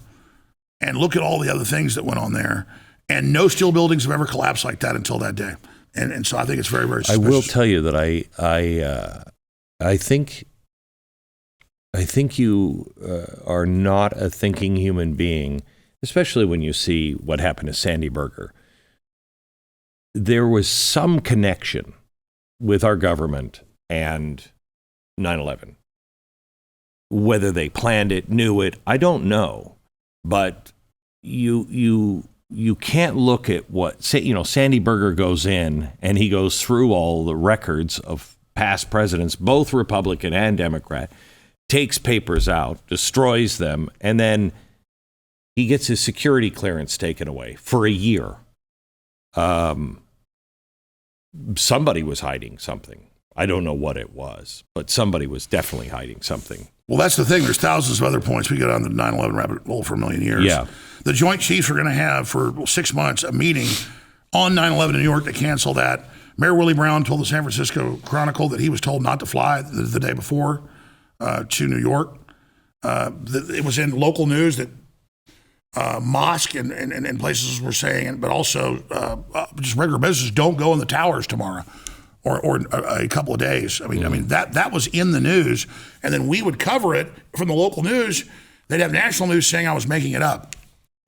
and look at all the other things that went on there, and no steel buildings have ever collapsed like that until that day. And so I think it's very, very suspicious. I will tell you that I think you are not a thinking human being, especially when you see what happened to Sandy Berger. There was some connection with our government and 9/11. Whether they planned it, knew it, I don't know. But you can't look at what, Sandy Berger goes in and he goes through all the records of past presidents, both Republican and Democrat, takes papers out, destroys them, and then he gets his security clearance taken away for a year. Somebody was hiding something. I don't know what it was, but somebody was definitely hiding something. Well, that's the thing. There's thousands of other points. We got on the 9/11 rabbit hole for a million years. Yeah. The Joint Chiefs are going to have for 6 months a meeting on 9/11 in New York. They canceled that. Mayor Willie Brown told the San Francisco Chronicle that he was told not to fly the day before to New York. It was in local news that mosque and places were saying, but also just regular businesses, don't go in the towers tomorrow or a couple of days. I mean that was in the news, and then we would cover it from the local news. they'd have national news saying I was making it up.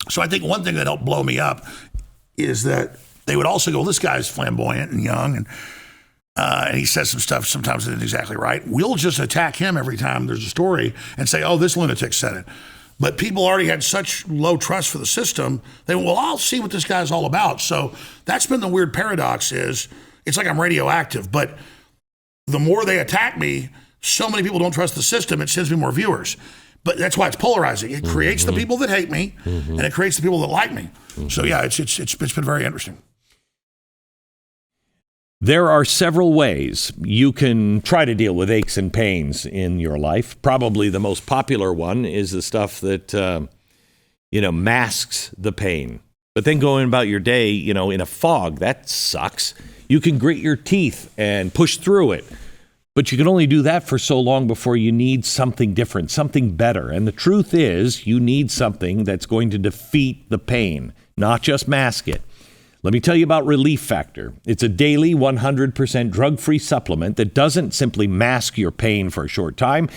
So I think one thing that helped blow me up is that they would also go, this guy's flamboyant and young, and he says some stuff sometimes that isn't exactly right. We'll just attack him every time there's a story and say, oh, this lunatic said it. But people already had such low trust for the system, they went, well, I'll see what this guy's all about. So that's been the weird paradox is, it's like I'm radioactive, but the more they attack me, so many people don't trust the system, it sends me more viewers. But that's why it's polarizing. It creates the people that hate me, and it creates the people that like me. So yeah, it's been very interesting. There are several ways you can try to deal with aches and pains in your life. Probably the most popular one is the stuff that masks the pain. But then going about your day, in a fog, that sucks. You can grit your teeth and push through it. But you can only do that for so long before you need something different, something better. And the truth is, you need something that's going to defeat the pain, not just mask it. Let me tell you about Relief Factor. It's a daily 100% drug-free supplement that doesn't simply mask your pain for a short time.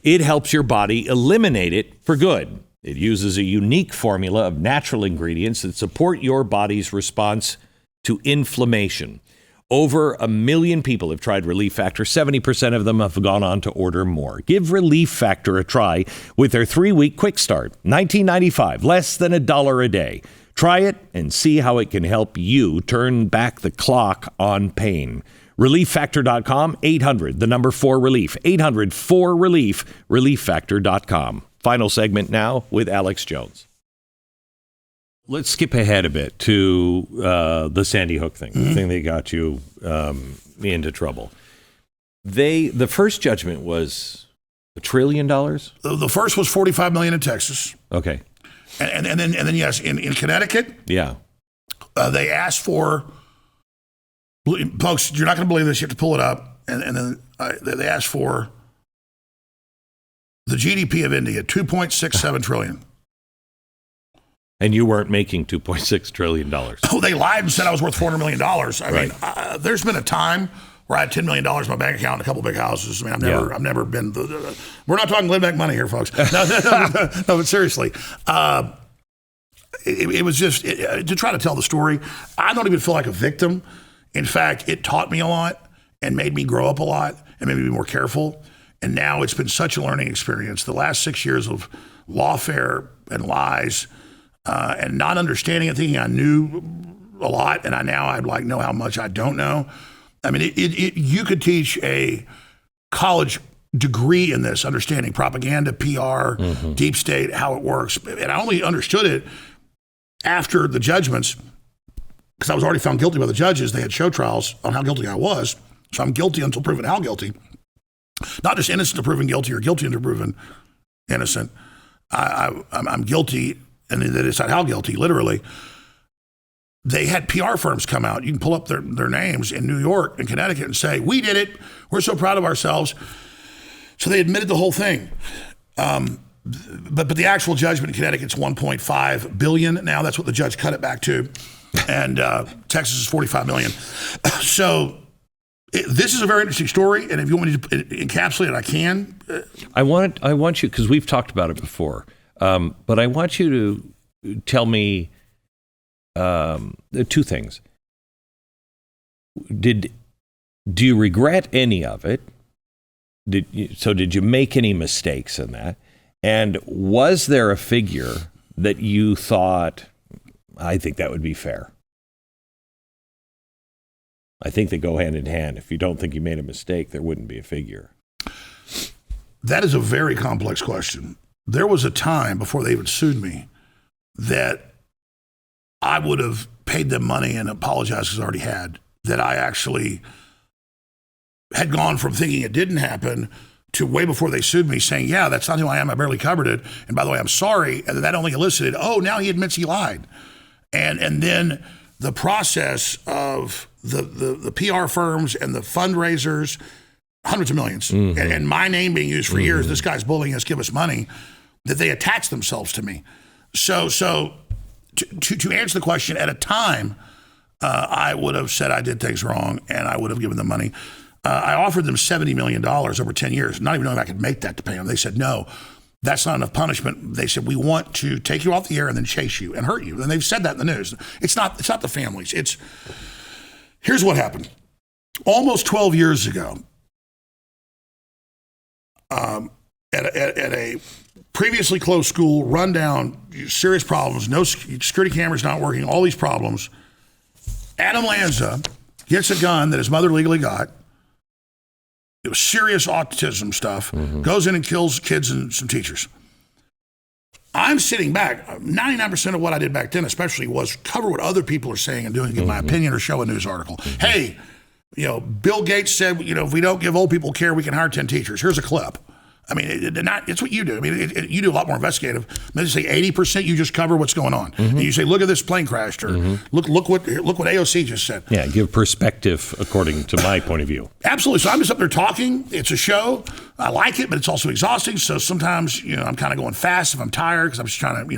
It helps your body eliminate it for good. It uses a unique formula of natural ingredients that support your body's response to inflammation. Over 1 million people have tried Relief Factor. 70% of them have gone on to order more. Give Relief Factor a try with their 3-week quick start. $19.95, less than $1 a day. Try it and see how it can help you turn back the clock on pain. ReliefFactor.com, 800, the number 4 relief, 800-4RELIEF, ReliefFactor.com. Final segment now with Alex Jones. Let's skip ahead a bit to the Sandy Hook thing, the thing that got you into trouble. The first judgment was $1 trillion? The first was $45 million in Texas. Okay. And then yes, in Connecticut, yeah, they asked for, folks, you're not going to believe this, you have to pull it up, and then they asked for the GDP of India, $2.67 trillion. And you weren't making $2.6 trillion. Oh, they lied and said I was worth $400 million. I mean, there's been a time where I had $10 million in my bank account and a couple big houses. I mean, I've never been. We're not talking Glenn Beck money here, folks. No, but seriously, it was just to try to tell the story. I don't even feel like a victim. In fact, it taught me a lot and made me grow up a lot and made me be more careful. And now it's been such a learning experience. The last 6 years of lawfare and lies. And not understanding and thinking I knew a lot, and I'd like know how much I don't know. I mean, you could teach a college degree in this, understanding propaganda, PR, deep state, how it works. And I only understood it after the judgments, because I was already found guilty by the judges. They had show trials on how guilty I was. So I'm guilty until proven how guilty. Not just innocent until proven guilty or guilty until proven innocent. I'm guilty. And they decide how guilty, literally. They had PR firms come out. You can pull up their names in New York and Connecticut and say, we did it. We're so proud of ourselves. So they admitted the whole thing. But the actual judgment in Connecticut's $1.5 billion now. That's what the judge cut it back to. And Texas is $45 million. So this is a very interesting story. And if you want me to encapsulate it, I can. I want you, because we've talked about it before. But I want you to tell me two things. Do you regret any of it? Did you make any mistakes in that? And was there a figure that you thought, I think that would be fair? I think they go hand in hand. If you don't think you made a mistake, there wouldn't be a figure. That is a very complex question. There was a time before they even sued me that I would have paid them money and apologized because I already had, that I actually had gone from thinking it didn't happen to way before they sued me saying, yeah, that's not who I am. I barely covered it. And by the way, I'm sorry. And that only elicited, oh, now he admits he lied. And then the process of the PR firms and the fundraisers, hundreds of millions, and my name being used for years, this guy's bullying us, give us money, that they attach themselves to me. So to answer the question, at a time, I would have said I did things wrong and I would have given them money. I offered them $70 million over 10 years, not even knowing if I could make that to pay them. They said no. that's not enough punishment. They said, we want to take you off the air and then chase you and hurt you. And they've said that in the news. It's not the families. Here's what happened. Almost 12 years ago, at a previously closed school, run down, serious problems, no security cameras not working, all these problems, Adam Lanza gets a gun that his mother legally got. It was serious autism stuff, goes in and kills kids and some teachers. I'm sitting back. 99% of what I did back then, especially, was cover what other people are saying and doing, give my opinion or show a news article. Hey, Bill Gates said, if we don't give old people care, we can hire 10 teachers. Here's a clip. I mean, it's what you do. I mean, you do a lot more investigative. Maybe say 80% you just cover what's going on. And you say, look at this plane crashed, or look what AOC just said. Yeah, give perspective according to my point of view. Absolutely. So I'm just up there talking. It's a show. I like it, but it's also exhausting. So sometimes, I'm kind of going fast if I'm tired, because I'm just trying to,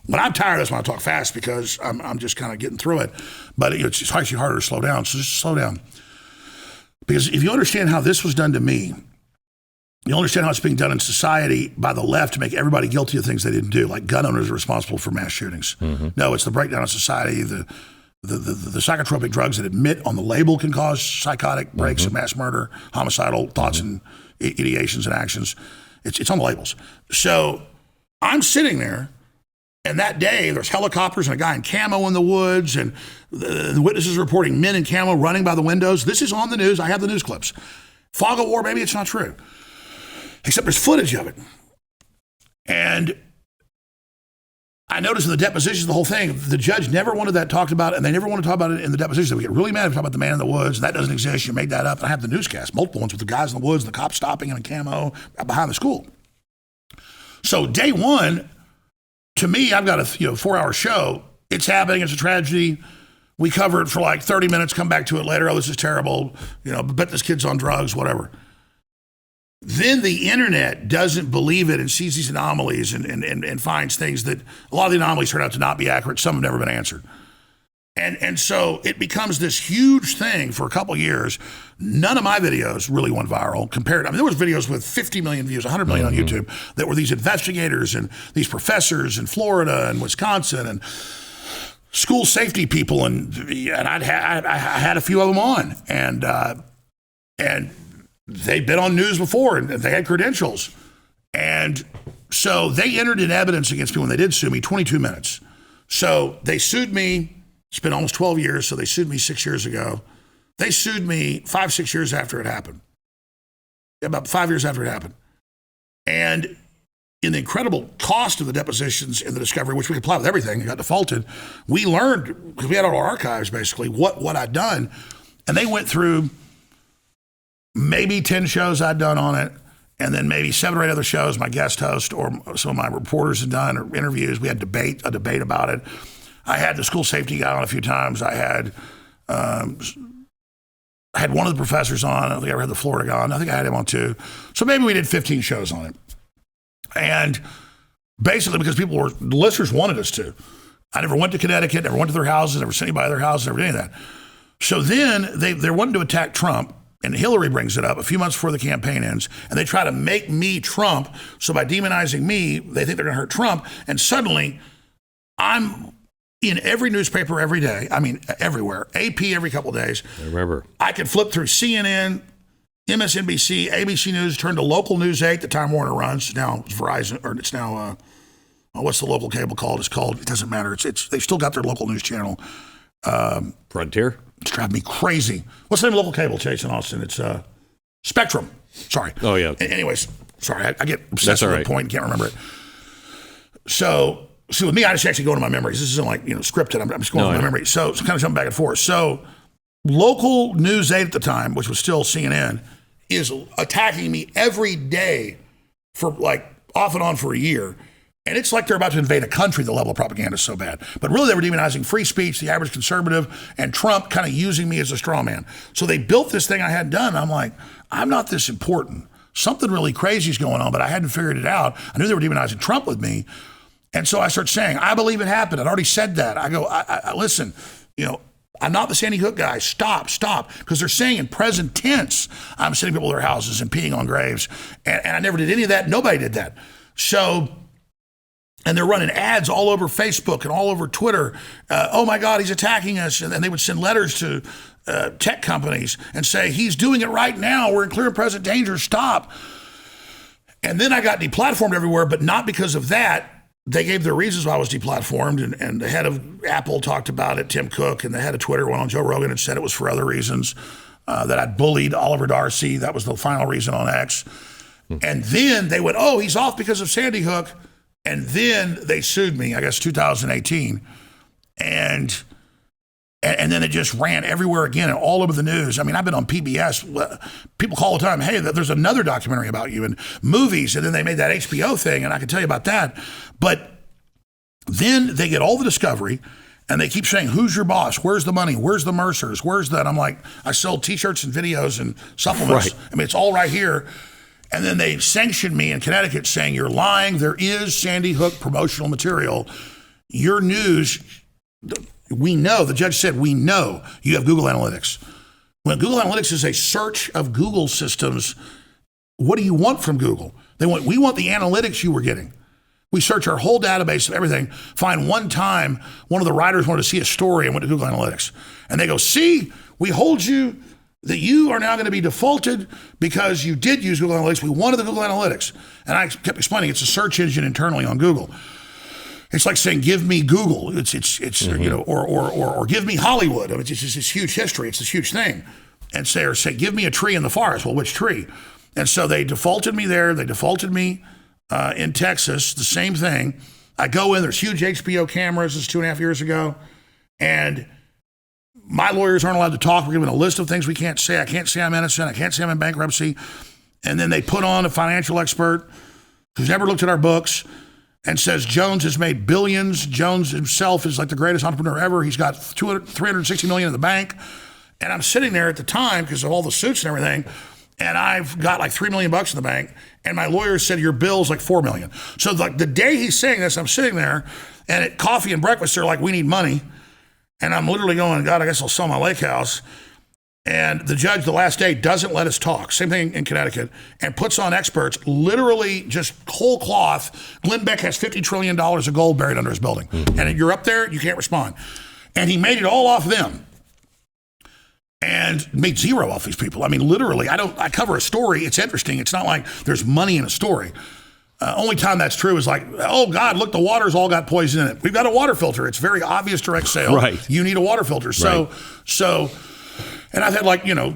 when I'm tired, that's when I talk fast, because I'm just kind of getting through it. But it's actually harder to slow down. So just slow down. Because if you understand how this was done to me, you understand how it's being done in society by the left to make everybody guilty of things they didn't do, like gun owners are responsible for mass shootings. No, it's the breakdown of society. The psychotropic drugs that admit on the label can cause psychotic breaks and mass murder, homicidal thoughts and ideations and actions. It's on the labels. So I'm sitting there, and that day there's helicopters and a guy in camo in the woods, and the witnesses reporting men in camo running by the windows. This is on the news. I have the news clips. Fog of war, maybe it's not true. Except there's footage of it. And I noticed in the depositions, the whole thing, the judge never wanted that talked about, and they never want to talk about it in the depositions. We get really mad if we talk about the man in the woods. That doesn't exist. You made that up. And I have the newscast, multiple ones with the guys in the woods, the cops stopping him in camo behind the school. So day one, to me, I've got a 4-hour show. It's happening. It's a tragedy. We cover it for like 30 minutes, come back to it later. Oh, this is terrible. Bet this kid's on drugs, whatever. Then the internet doesn't believe it and sees these anomalies and finds things that a lot of the anomalies turn out to not be accurate. Some have never been answered. And so it becomes this huge thing for a couple of years. None of my videos really went viral compared. I mean, there was videos with 50 million views, 100 million on YouTube that were these investigators and these professors in Florida and Wisconsin and school safety people. And I had a few of them on. And they'd been on news before, and they had credentials. And so they entered in evidence against me when they did sue me, 22 minutes. So they sued me. It's been almost 12 years, so they sued me 6 years ago. They sued me 5-6 years after it happened. About 5 years after it happened. And in the incredible cost of the depositions and the discovery, which we could apply with everything, it got defaulted, we learned, because we had all our archives basically, what I'd done. And they went through maybe 10 shows I'd done on it, and then maybe 7 or 8 other shows my guest host or some of my reporters had done, or interviews. We had a debate about it. I had the school safety guy on a few times. I had one of the professors on. I don't think I ever had the Florida guy on. I think I had him on too. So maybe we did 15 shows on it. And basically because the listeners wanted us to. I never went to Connecticut, never went to their houses, never sent anybody to their houses, never did any of that. So then they wanted to attack Trump. And Hillary brings it up a few months before the campaign ends, and they try to make me Trump. So by demonizing me, they think they're going to hurt Trump. And suddenly, I'm in every newspaper every day. I mean, everywhere. AP every couple of days. I remember. I could flip through CNN, MSNBC, ABC News, turn to local News 8 that Time Warner runs. Now it's Verizon, or it's now, what's the local cable called? It doesn't matter. They've still got their local news channel. Frontier? It's driving me crazy. What's the name of local cable, Chase, in Austin? It's Spectrum. Sorry. Oh, yeah. Anyways, sorry. I get obsessed with the point and can't remember it. So with me, I just actually go into my memories. This isn't like, scripted. I'm just going to my memory. So it's kind of jumping back and forth. So local News 8 at the time, which was still CNN, is attacking me every day for like off and on for a year. And it's like they're about to invade a country, the level of propaganda is so bad. But really, they were demonizing free speech, the average conservative, and Trump kind of using me as a straw man. So they built this thing I hadn't done. I'm like, I'm not this important. Something really crazy is going on, but I hadn't figured it out. I knew they were demonizing Trump with me. And so I start saying, I believe it happened. I'd already said that. I go, I listen, I'm not the Sandy Hook guy. Stop. Because they're saying in present tense, I'm sending people to their houses and peeing on graves. And I never did any of that. Nobody did that. So, and they're running ads all over Facebook and all over Twitter. Oh my God, he's attacking us. And they would send letters to tech companies and say, he's doing it right now. We're in clear and present danger. Stop. And then I got deplatformed everywhere, but not because of that. They gave their reasons why I was deplatformed, and the head of Apple talked about it, Tim Cook, and the head of Twitter went on Joe Rogan and said it was for other reasons, that I'd bullied Oliver Darcy. That was the final reason on X. And then they went, oh, he's off because of Sandy Hook. And then they sued me, I guess 2018. And then it just ran everywhere again and all over the news. I mean, I've been on PBS. People call all the time, hey, there's another documentary about you, and movies. And then they made that HBO thing, and I can tell you about that. But then they get all the discovery, and they keep saying, who's your boss? Where's the money? Where's the Mercers? Where's that? I'm like, I sell T-shirts and videos and supplements. Right. I mean, it's all right here. And then they sanctioned me in Connecticut saying, you're lying. There is Sandy Hook promotional material. Your news, we know, the judge said, we know you have Google Analytics. When Google Analytics is a search of Google systems, what do you want from Google? We want the analytics you were getting. We search our whole database of everything, find one time one of the writers wanted to see a story and went to Google Analytics. And they go, see, we hold you that you are now going to be defaulted because you did use Google Analytics. We wanted the Google Analytics. And I kept explaining it's a search engine internally on Google. It's like saying, give me Google. It's you know, or give me Hollywood. I mean, it's just this huge history. It's this huge thing. And say, give me a tree in the forest. Well, which tree? And so they defaulted me there. They defaulted me in Texas, the same thing. I go in, there's huge HBO cameras. This is 2.5 years ago. And my lawyers aren't allowed to talk. We're given a list of things we can't say. I can't say I'm innocent. I can't say I'm in bankruptcy. And then they put on a financial expert who's never looked at our books and says Jones has made billions. Jones himself is like the greatest entrepreneur ever. He's got $360 million in the bank. And I'm sitting there at the time because of all the suits and everything, and I've got like $3 million in the bank. And my lawyer said, your bill's like $4 million. So like the day he's saying this, I'm sitting there, and at coffee and breakfast, they're like, we need money. And I'm literally going, God, I guess I'll sell my lake house. And the judge, the last day, doesn't let us talk. Same thing in Connecticut. And puts on experts, literally just whole cloth. Glenn Beck has $50 trillion of gold buried under his building. Mm-hmm. And you're up there, you can't respond. And he made it all off them. And made zero off these people. I mean, literally, I cover a story. It's interesting. It's not like there's money in a story. Only time that's true is like, oh God, look, the water's all got poison in it. We've got a water filter. It's very obvious direct sale. Right. You need a water filter. So, and I've had like, ammo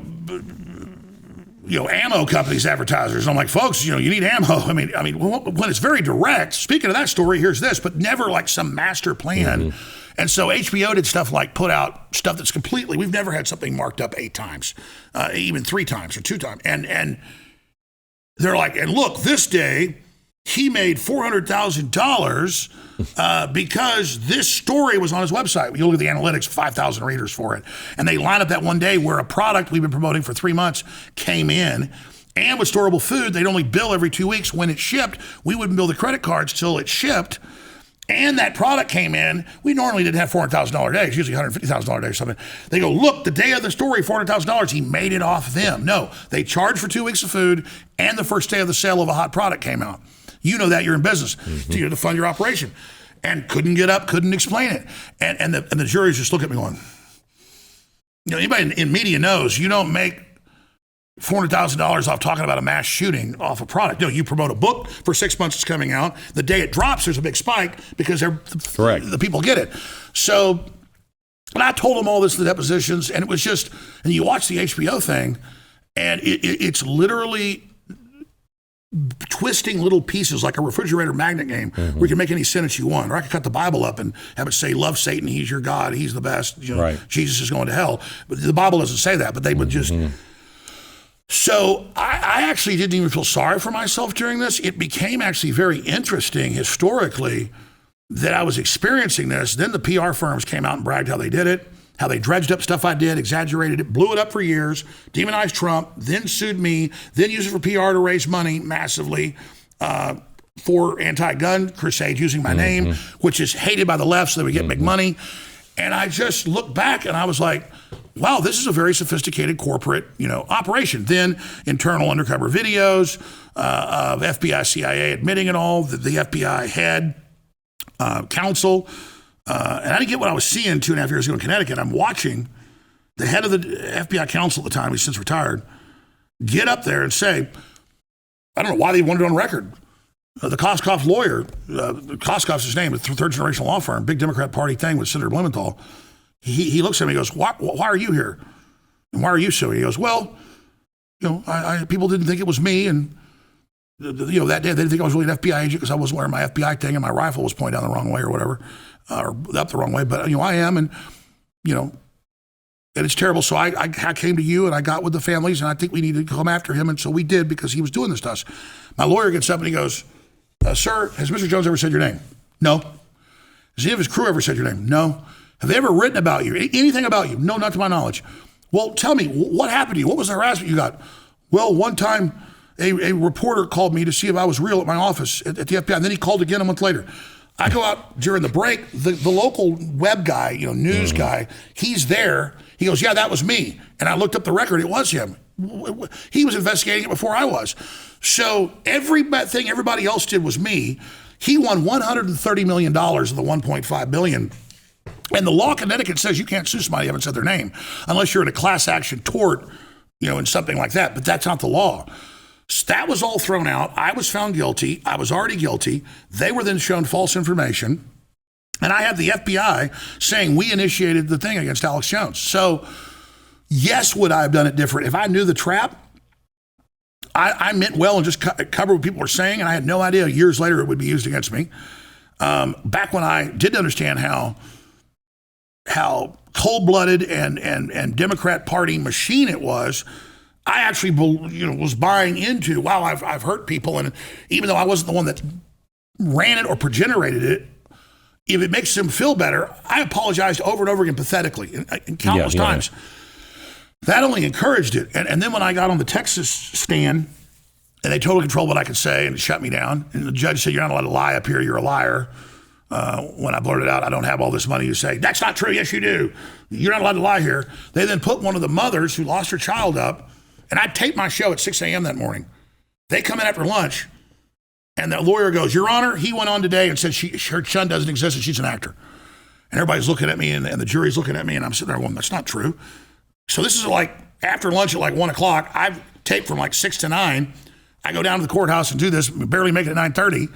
companies, advertisers. I'm like, folks, you need ammo. I mean, when it's very direct, speaking of that story, here's this, but never like some master plan. Mm-hmm. And so HBO did stuff like put out stuff that's completely, we've never had something marked up 8 times, even 3 times or 2 times. And they're like, and look, this day he made $400,000 because this story was on his website. You look at the analytics, 5,000 readers for it. And they line up that one day where a product we've been promoting for 3 months came in. And with storable food, they'd only bill every 2 weeks. When it shipped, we wouldn't bill the credit cards till it shipped. And that product came in. We normally didn't have $400,000 days, usually $150,000 a day or something. They go, look, the day of the story, $400,000, he made it off them. No, they charged for 2 weeks of food, and the first day of the sale of a hot product came out. You know that, you're in business. Mm-hmm. To fund your operation. And couldn't get up, couldn't explain it. And the juries just look at me going, anybody in media knows you don't make $400,000 off talking about a mass shooting off a product. No, you promote a book for 6 months, it's coming out. The day it drops, there's a big spike because the people get it. So, and I told them all this in the depositions, and it was just, and you watch the HBO thing, and it's literally twisting little pieces like a refrigerator magnet game where you can make any sentence you want. Or I could cut the Bible up and have it say, love Satan, he's your God, he's the best. Jesus is going to hell. But the Bible doesn't say that, but they would just... So I actually didn't even feel sorry for myself during this. It became actually very interesting historically that I was experiencing this. Then the PR firms came out and bragged how they did it, how they dredged up stuff I did, exaggerated it, blew it up for years, demonized Trump, then sued me, then used it for PR to raise money massively for anti-gun crusades using my name, which is hated by the left so they would get big money. And I just looked back and I was like, wow, this is a very sophisticated corporate, operation. Then internal undercover videos of FBI, CIA admitting it all, the FBI head, counsel. And I didn't get what I was seeing 2.5 years ago in Connecticut. I'm watching the head of the FBI counsel at the time, he's since retired, get up there and say, I don't know why they wanted it on record. The Koskoff lawyer, Koskoff's his name, a third generation law firm, big Democrat Party thing with Senator Blumenthal. He looks at me and goes, why are you here? And why are you suing? He goes, well, people didn't think it was me. And, that day they didn't think I was really an FBI agent because I wasn't wearing my FBI thing and my rifle was pointed down the wrong way or whatever, or up the wrong way. But, I am. And, and it's terrible. So I came to you and I got with the families and I think we need to come after him. And so we did because he was doing this to us. My lawyer gets up and he goes, sir, has Mr. Jones ever said your name? No. Has any of his crew ever said your name? No. Have they ever written about you? Anything about you? No, not to my knowledge. Well, tell me, what happened to you? What was the harassment you got? Well, one time a reporter called me to see if I was real at my office at the FBI. And then he called again a month later. I go out during the break, the local web guy, news guy, he's there. He goes, yeah, that was me. And I looked up the record. It was him. He was investigating it before I was. So everything everybody else did was me. He won $130 million of the $1.5 billion. And the law in Connecticut says you can't sue somebody who haven't said their name unless you're in a class action tort, and something like that. But that's not the law. So that was all thrown out. I was found guilty. I was already guilty. They were then shown false information. And I had the FBI saying we initiated the thing against Alex Jones. So yes, would I have done it different? If I knew the trap, I meant well and just covered what people were saying, and I had no idea years later it would be used against me. Back when I didn't understand how cold-blooded and Democrat Party machine it was, I actually was buying into, wow, I've hurt people, and even though I wasn't the one that ran it or progenerated it, if it makes them feel better, I apologized over and over again pathetically and countless times. That only encouraged it. And then when I got on the Texas stand, and they totally controlled what I could say and shut me down, and the judge said, you're not allowed to lie up here, you're a liar. When I blurted out, I don't have all this money, you say, that's not true, yes you do. You're not allowed to lie here. They then put one of the mothers who lost her child up, and I taped my show at 6 a.m. that morning. They come in after lunch, and the lawyer goes, Your Honor, he went on today and said her son doesn't exist and she's an actor. And everybody's looking at me, and the jury's looking at me, and I'm sitting there going, that's not true. So this is like after lunch at 1 o'clock. I've taped from 6 to 9. I go down to the courthouse and do this, barely make it at 9:30.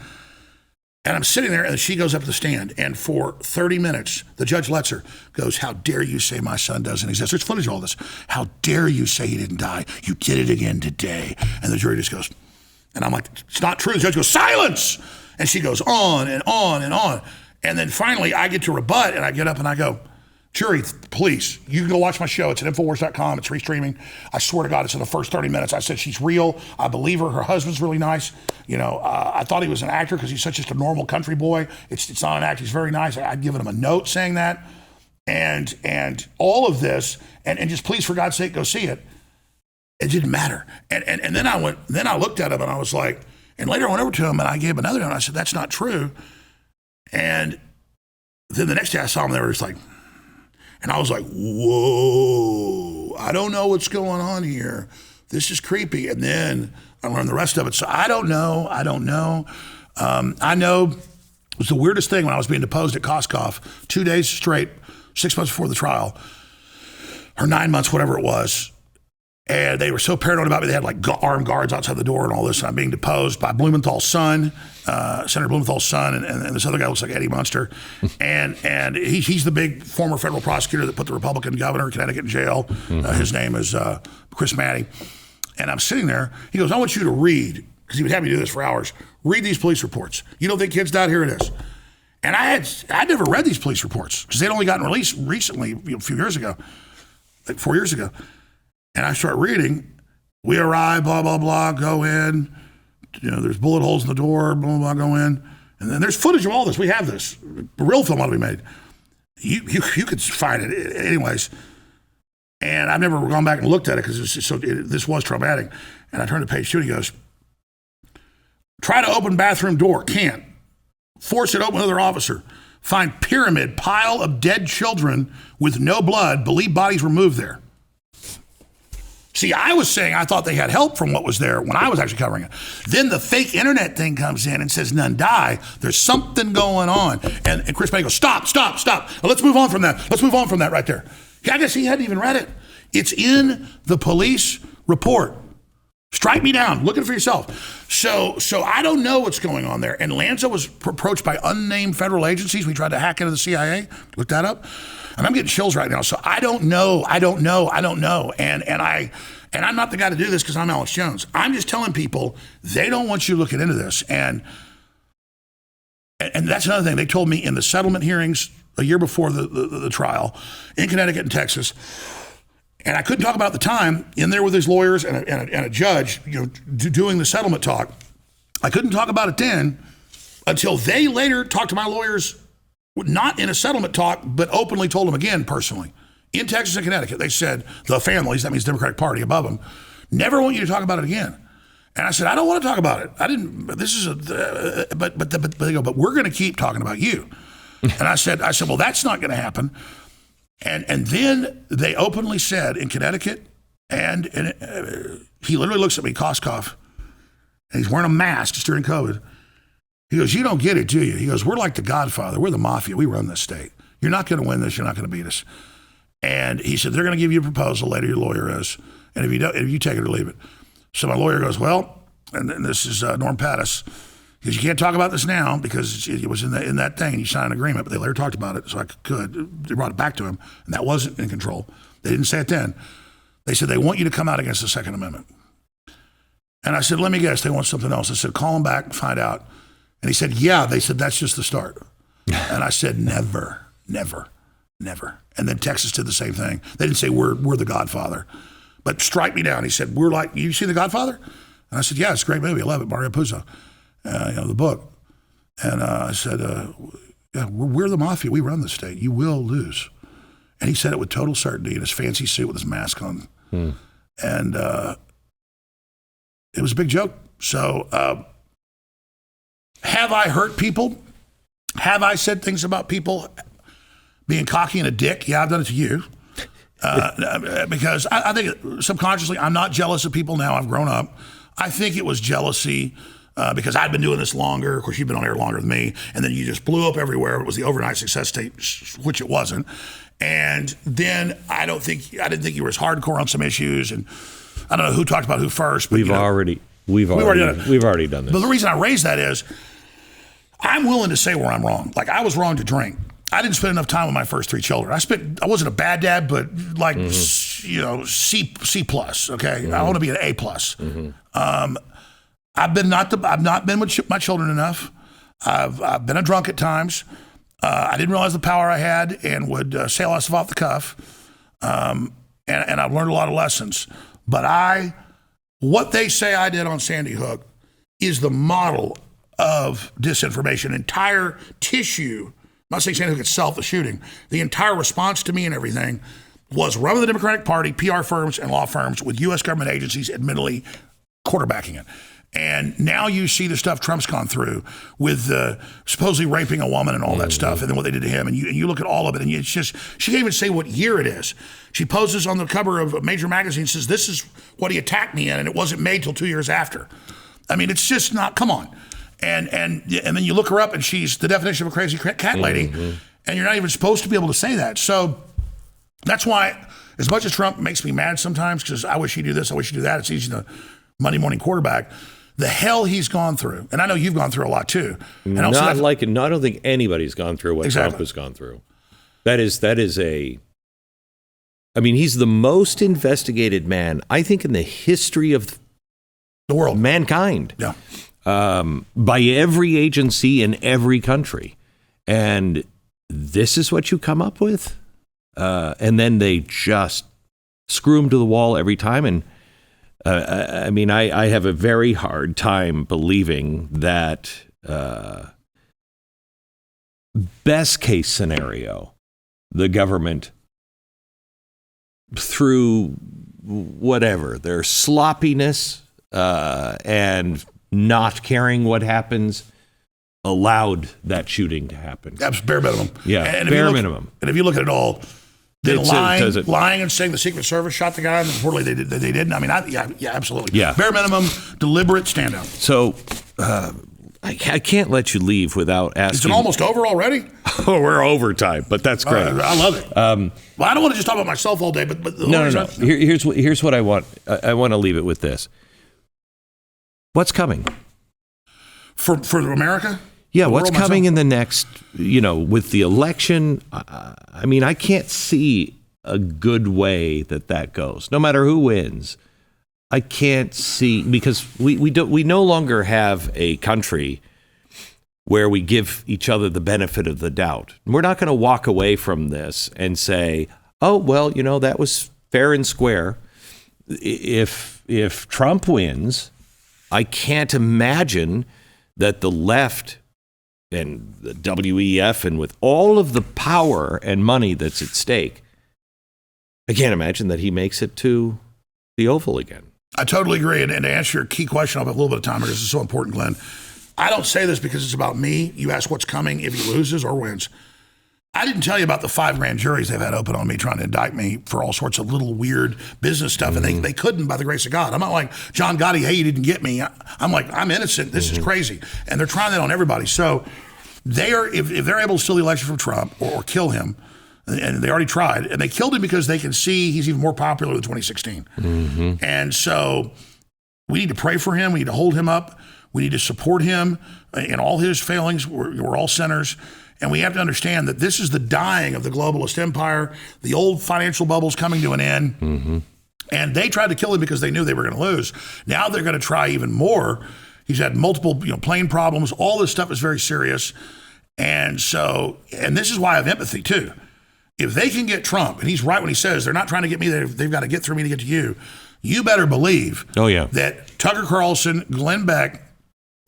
And I'm sitting there, and she goes up to the stand, and for 30 minutes, the judge lets her, goes, how dare you say my son doesn't exist? There's footage of all this. How dare you say he didn't die? You did it again today. And the jury just goes, and I'm like, it's not true. The judge goes, silence! And she goes on and on and on. And then finally, I get to rebut, and I get up and I go, jury, please, you can go watch my show. It's at Infowars.com. It's restreaming. I swear to God, it's in the first 30 minutes. I said, she's real. I believe her. Her husband's really nice. I thought he was an actor because he's such just a normal country boy. It's not an act. He's very nice. I'd given him a note saying that. And all of this, and just please, for God's sake, go see it. It didn't matter. And then I looked at him and I was like, and later I went over to him and I gave another note. I said, that's not true. And then the next day I saw him, they were just like, and I was like, whoa, I don't know what's going on here. This is creepy. And then I learned the rest of it. So I don't know. I know it was the weirdest thing when I was being deposed at Koskoff 2 days straight, 6 months before the trial, or 9 months, whatever it was. And they were so paranoid about me, they had armed guards outside the door and all this. And I'm being deposed by Blumenthal's son, Senator Blumenthal's son, and this other guy looks like Eddie Munster. And he's the big former federal prosecutor that put the Republican governor of Connecticut in jail. His name is Chris Maddy. And I'm sitting there. He goes, I want you to read, because he would have me do this for hours, read these police reports. You don't think kids died? Here it is. And I'd never read these police reports because they'd only gotten released recently, a few years ago, 4 years ago. And I start reading, we arrive, blah, blah, blah, go in. There's bullet holes in the door, blah, blah, blah, go in. And then there's footage of all this. We have this. A real film ought to be made. You could find it. Anyways. And I've never gone back and looked at it because this was traumatic. And I turned to page 2 and he goes, try to open bathroom door, can't. Force it open with another officer. Find pyramid, pile of dead children with no blood, believe bodies were moved there. See, I was saying I thought they had help from what was there when I was actually covering it. Then the fake internet thing comes in and says none die. There's something going on. And Chris May goes, stop. Let's move on from that. Let's move on from that right there. I guess he hadn't even read it. It's in the police report. Strike me down. Look at it for yourself. So I don't know what's going on there. And Lanza was approached by unnamed federal agencies. We tried to hack into the CIA. Look that up. And I'm getting chills right now. So I don't know. And I'm not the guy to do this because I'm Alex Jones. I'm just telling people they don't want you looking into this. And that's another thing. They told me in the settlement hearings a year before the trial in Connecticut and Texas, and I couldn't talk about it at the time, in there with his lawyers and a judge, doing the settlement talk. I couldn't talk about it then until they later talked to my lawyers, not in a settlement talk, but openly told them again personally. In Texas and Connecticut, they said, the families, that means Democratic Party above them, never want you to talk about it again. And I said, I don't want to talk about it. I didn't, but this is but they go, but we're going to keep talking about you. And I said, well, that's not going to happen. And then they openly said in Connecticut, and he literally looks at me, cough, and he's wearing a mask just during COVID. He goes, you don't get it, do you? He goes, we're like the Godfather. We're the mafia. We run this state. You're not going to win this. You're not going to beat us. And he said, they're going to give you a proposal later, your lawyer is. And if you take it or leave it. So my lawyer goes, well, and this is Norm Pattis. He goes, you can't talk about this now because it was in that thing. You signed an agreement, but they later talked about it, so I could. They brought it back to him, and that wasn't in control. They didn't say it then. They said, they want you to come out against the Second Amendment. And I said, let me guess, they want something else. I said, call them back and find out. And he said, yeah. They said, that's just the start. And I said, never. And then Texas did the same thing. They didn't say we're the Godfather. But strike me down. He said, we're like, you see The Godfather? And I said, yeah, it's a great movie. I love it. Mario Puzo, the book. And I said, yeah, we're the mafia. We run the state. You will lose. And he said it with total certainty in his fancy suit with his mask on. And it was a big joke. So have I hurt people? Have I said things about people being cocky and a dick? Yeah, I've done it to you. Because I think subconsciously, I'm not jealous of people now. I've grown up. I think it was jealousy because I've been doing this longer. Of course, you've been on air longer than me. And then you just blew up everywhere. It was the overnight success tape, which it wasn't. And then I didn't think you were as hardcore on some issues. And I don't know who talked about who first. But, we've already done this. But the reason I raise that is I'm willing to say where I'm wrong. Like, I was wrong to drink. I didn't spend enough time with my first three children. I wasn't a bad dad, but like, C plus. Okay. I want to be an A plus. I've not been with my children enough. I've been a drunk at times. I didn't realize the power I had and would say a lot of stuff off the cuff. And I've learned a lot of lessons, but what they say I did on Sandy Hook is the model of disinformation. Entire tissue, I'm not saying Sandy Hook itself, the shooting, the entire response to me and everything was run with the Democratic Party, PR firms and law firms with U.S. government agencies admittedly quarterbacking it. And now you see the stuff Trump's gone through with supposedly raping a woman and all that stuff, and then what they did to him. And you look at all of it, and it's just, she can't even say what year it is. She poses on the cover of a major magazine and says, this is what he attacked me in, and it wasn't made till 2 years after. I mean, it's just not, come on. And then you look her up, and she's the definition of a crazy cat lady, and you're not even supposed to be able to say that. So that's why, as much as Trump makes me mad sometimes, because I wish he'd do this, I wish he'd do that, it's easy to Monday morning quarterback, the hell he's gone through, and I know you've gone through a lot too. And I don't think anybody's gone through what Trump has gone through. That is I mean, he's the most investigated man, I think, in the history of the world, mankind. Yeah. By every agency in every country. And this is what you come up with? And then they just screw him to the wall every time. And I mean, I have a very hard time believing that best case scenario, the government, through whatever, their sloppiness and not caring what happens, allowed that shooting to happen. That's bare minimum. Yeah, and bare minimum. And if you look at it all, then It lying and saying the Secret Service shot the guy and reportedly they didn't. I mean, yeah, absolutely. Yeah. Bare minimum, deliberate standout. So I can't let you leave without asking. Is it almost over already? Oh, we're overtime, but that's great. I love it. Well, I don't want to just talk about myself all day, but no. Here's what I want. I want to leave it with this. What's coming? For America? Yeah, what's coming in the next, with the election? I mean, I can't see a good way that goes, no matter who wins. I can't see, because we no longer have a country where we give each other the benefit of the doubt. We're not going to walk away from this and say, oh, well, that was fair and square. If Trump wins, I can't imagine that the left and the WEF, and with all of the power and money that's at stake, I can't imagine that he makes it to the Oval again. I totally agree. And to answer your key question, I'll have a little bit of time because this is so important, Glenn. I don't say this because it's about me. You ask what's coming if he loses or wins. I didn't tell you about the 5 grand juries they've had open on me trying to indict me for all sorts of little weird business stuff. And they couldn't, by the grace of God. I'm not like John Gotti, hey, you didn't get me. I'm like, I'm innocent. This is crazy. And they're trying that on everybody. So if they're able to steal the election from Trump or kill him, and they already tried, and they killed him because they can see he's even more popular than 2016. And so we need to pray for him. We need to hold him up. We need to support him in all his failings. We're all sinners. And we have to understand that this is the dying of the globalist empire. The old financial bubble's coming to an end. And they tried to kill him because they knew they were going to lose. Now they're going to try even more. He's had multiple plane problems. All this stuff is very serious. And this is why I have empathy too. If they can get Trump, and he's right when he says they're not trying to get me, they've got to get through me to get to you. You better believe that Tucker Carlson, Glenn Beck,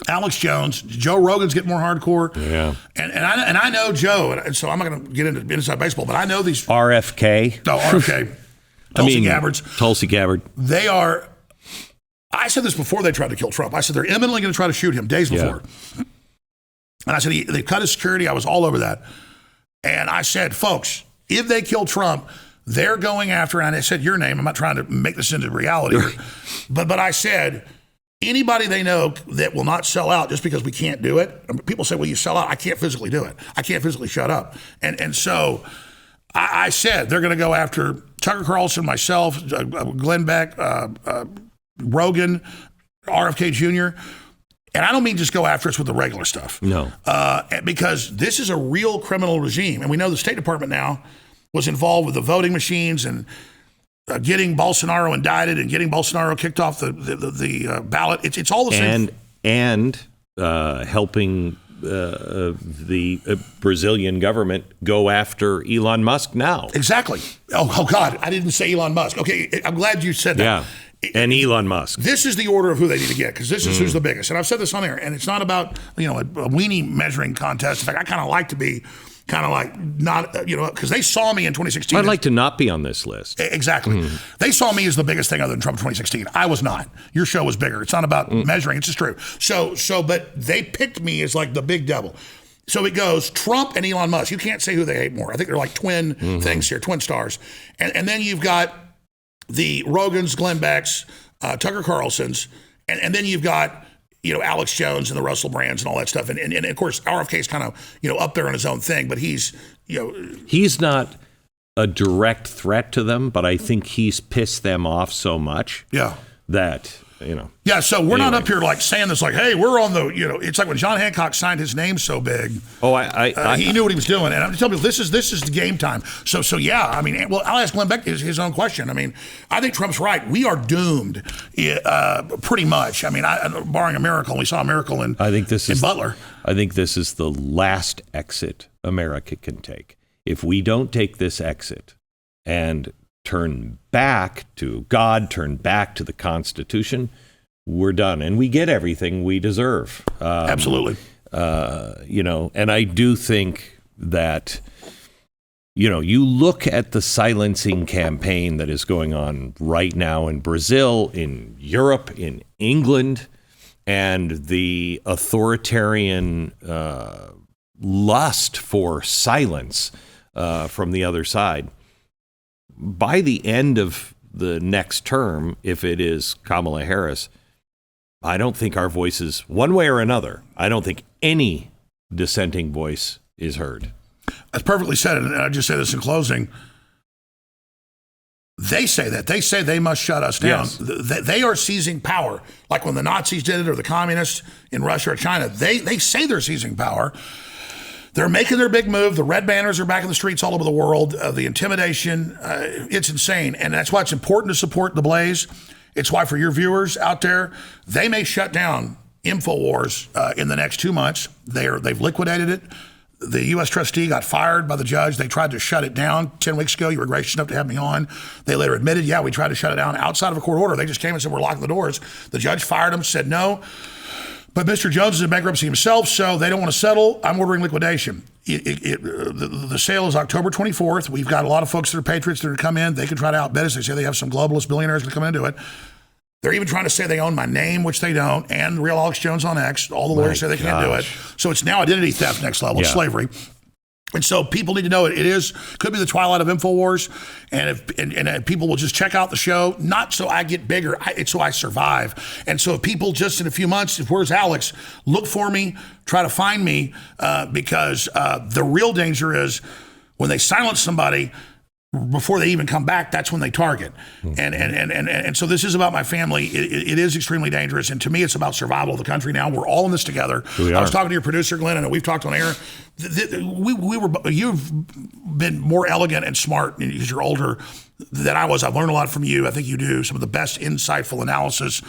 Alex Jones, Joe Rogan's getting more hardcore. Yeah. And I know Joe, and so I'm not going to get into inside baseball, but I know these. RFK. No, RFK. Tulsi Gabbard. They are, I said this before they tried to kill Trump. I said they're imminently going to try to shoot him days before. And I said, they cut his security. I was all over that. And I said, folks, if they kill Trump, they're going after, and I said your name. I'm not trying to make this into reality. But I said, anybody they know that will not sell out just because we can't do it. People say, well, you sell out. I can't physically do it. I can't physically shut up. And so I said they're going to go after Tucker Carlson, myself, Glenn Beck, Rogan, RFK Jr., and I don't mean just go after us with the regular stuff. No. Because this is a real criminal regime. And we know the State Department now was involved with the voting machines and getting Bolsonaro indicted and getting Bolsonaro kicked off the ballot. It's all the same. And helping the Brazilian government go after Elon Musk now. Exactly. Oh God, I didn't say Elon Musk. Okay, I'm glad you said that. Yeah. And Elon Musk. This is the order of who they need to get, because this is who's the biggest. And I've said this on air, and it's not about a weenie measuring contest. In fact, I kind of like to be not, because they saw me in 2016. I'd like to not be on this list. Exactly. They saw me as the biggest thing other than Trump in 2016. I was not. Your show was bigger. It's not about measuring. It's just true. But they picked me as like the big devil. So it goes Trump and Elon Musk. You can't say who they hate more. I think they're like twin things here, twin stars. And then you've got the Rogans, Glenn Becks, Tucker Carlsons, and then you've got Alex Jones and the Russell Brands and all that stuff, and of course RFK is kind of up there on his own thing, but he's not a direct threat to them, but I think he's pissed them off so much that Yeah, so we're not up here like saying this like, hey, we're on the, it's like when John Hancock signed his name so big. Oh, he knew what he was doing. And I'm telling you, this is the game time. So yeah, I mean, well, I'll ask Glenn Beck his own question. I mean, I think Trump's right. We are doomed pretty much. I mean, barring a miracle, we saw a miracle in Butler. I think this is the last exit America can take. If we don't take this exit and turn back to God, turn back to the Constitution, we're done. And we get everything we deserve. Absolutely. And I do think that, you look at the silencing campaign that is going on right now in Brazil, in Europe, in England, and the authoritarian lust for silence from the other side. By the end of the next term, if it is Kamala Harris, I don't think our voices, one way or another, I don't think any dissenting voice is heard. That's perfectly said, and I just say this in closing. They say that. They say they must shut us down. Yes. They are seizing power, like when the Nazis did it or the communists in Russia or China. They say they're seizing power. They're making their big move. The red banners are back in the streets all over the world. The intimidation, it's insane. And that's why it's important to support the Blaze. It's why for your viewers out there, they may shut down InfoWars in the next 2 months. They've liquidated it. The U.S. trustee got fired by the judge. They tried to shut it down 10 weeks ago. You were gracious enough to have me on. They later admitted, yeah, we tried to shut it down outside of a court order. They just came and said, we're locking the doors. The judge fired them, said no. But Mr. Jones is in bankruptcy himself, so they don't want to settle. I'm ordering liquidation. The sale is October 24th. We've got a lot of folks that are patriots that are come in. They can try to outbid us. They say they have some globalist billionaires that come in and do it. They're even trying to say they own my name, which they don't, and real Alex Jones on X. All the lawyers say they can't do it. So it's now identity theft next level, slavery. And so people need to know it could be the twilight of InfoWars, and people will just check out the show, not so I get bigger, it's so I survive. And so if people just in a few months, where's Alex, look for me, try to find me, because the real danger is when they silence somebody, before they even come back, that's when they target. And so this is about my family. It is extremely dangerous. And to me, it's about survival of the country now. We're all in this together. I was talking to your producer, Glenn, and we've talked on air. You've been more elegant and smart because you're older than I was. I've learned a lot from you. I think you do some of the best insightful analysis,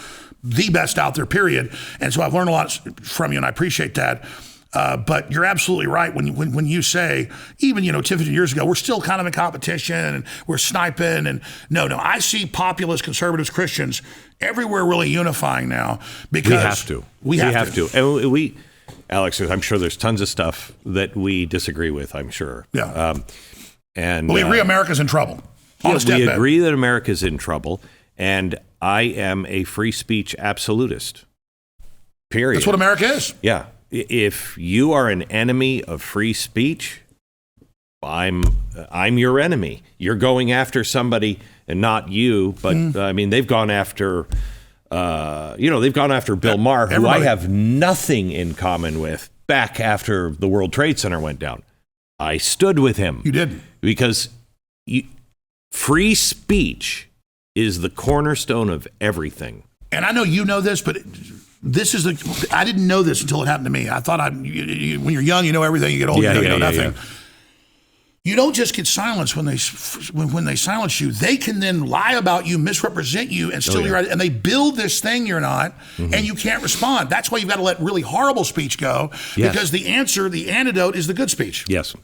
the best out there, period. And so I've learned a lot from you, and I appreciate that. But you're absolutely right when you say, even 10, 15 years ago, we're still kind of in competition and we're sniping. And no, I see populist conservatives, Christians everywhere really unifying now because we have to. And Alex, I'm sure there's tons of stuff that we disagree with. I'm sure. Yeah. But we agree America's in trouble. We agree that America's in trouble, and I am a free speech absolutist. Period. That's what America is. Yeah. If you are an enemy of free speech, I'm your enemy. You're going after somebody, and not you, but I mean they've gone after, they've gone after Bill Maher, who I have nothing in common with. Back after the World Trade Center went down, I stood with him. You did, because free speech is the cornerstone of everything. And I know you know this, but. I didn't know this until it happened to me. I thought when you're young, you know everything. You get older, you know nothing. Yeah. You don't just get silenced when they silence you. They can then lie about you, misrepresent you, and still you're right. And they build this thing you're not, and you can't respond. That's why you've got to let really horrible speech go, because the antidote is the good speech. Yes.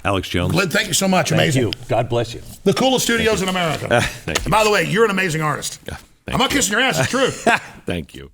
Alex Jones. Glenn, thank you so much. Amazing. Thank you. God bless you. The coolest studios in America. Thank you. And by the way, you're an amazing artist. I'm not kissing your ass. It's true. Thank you.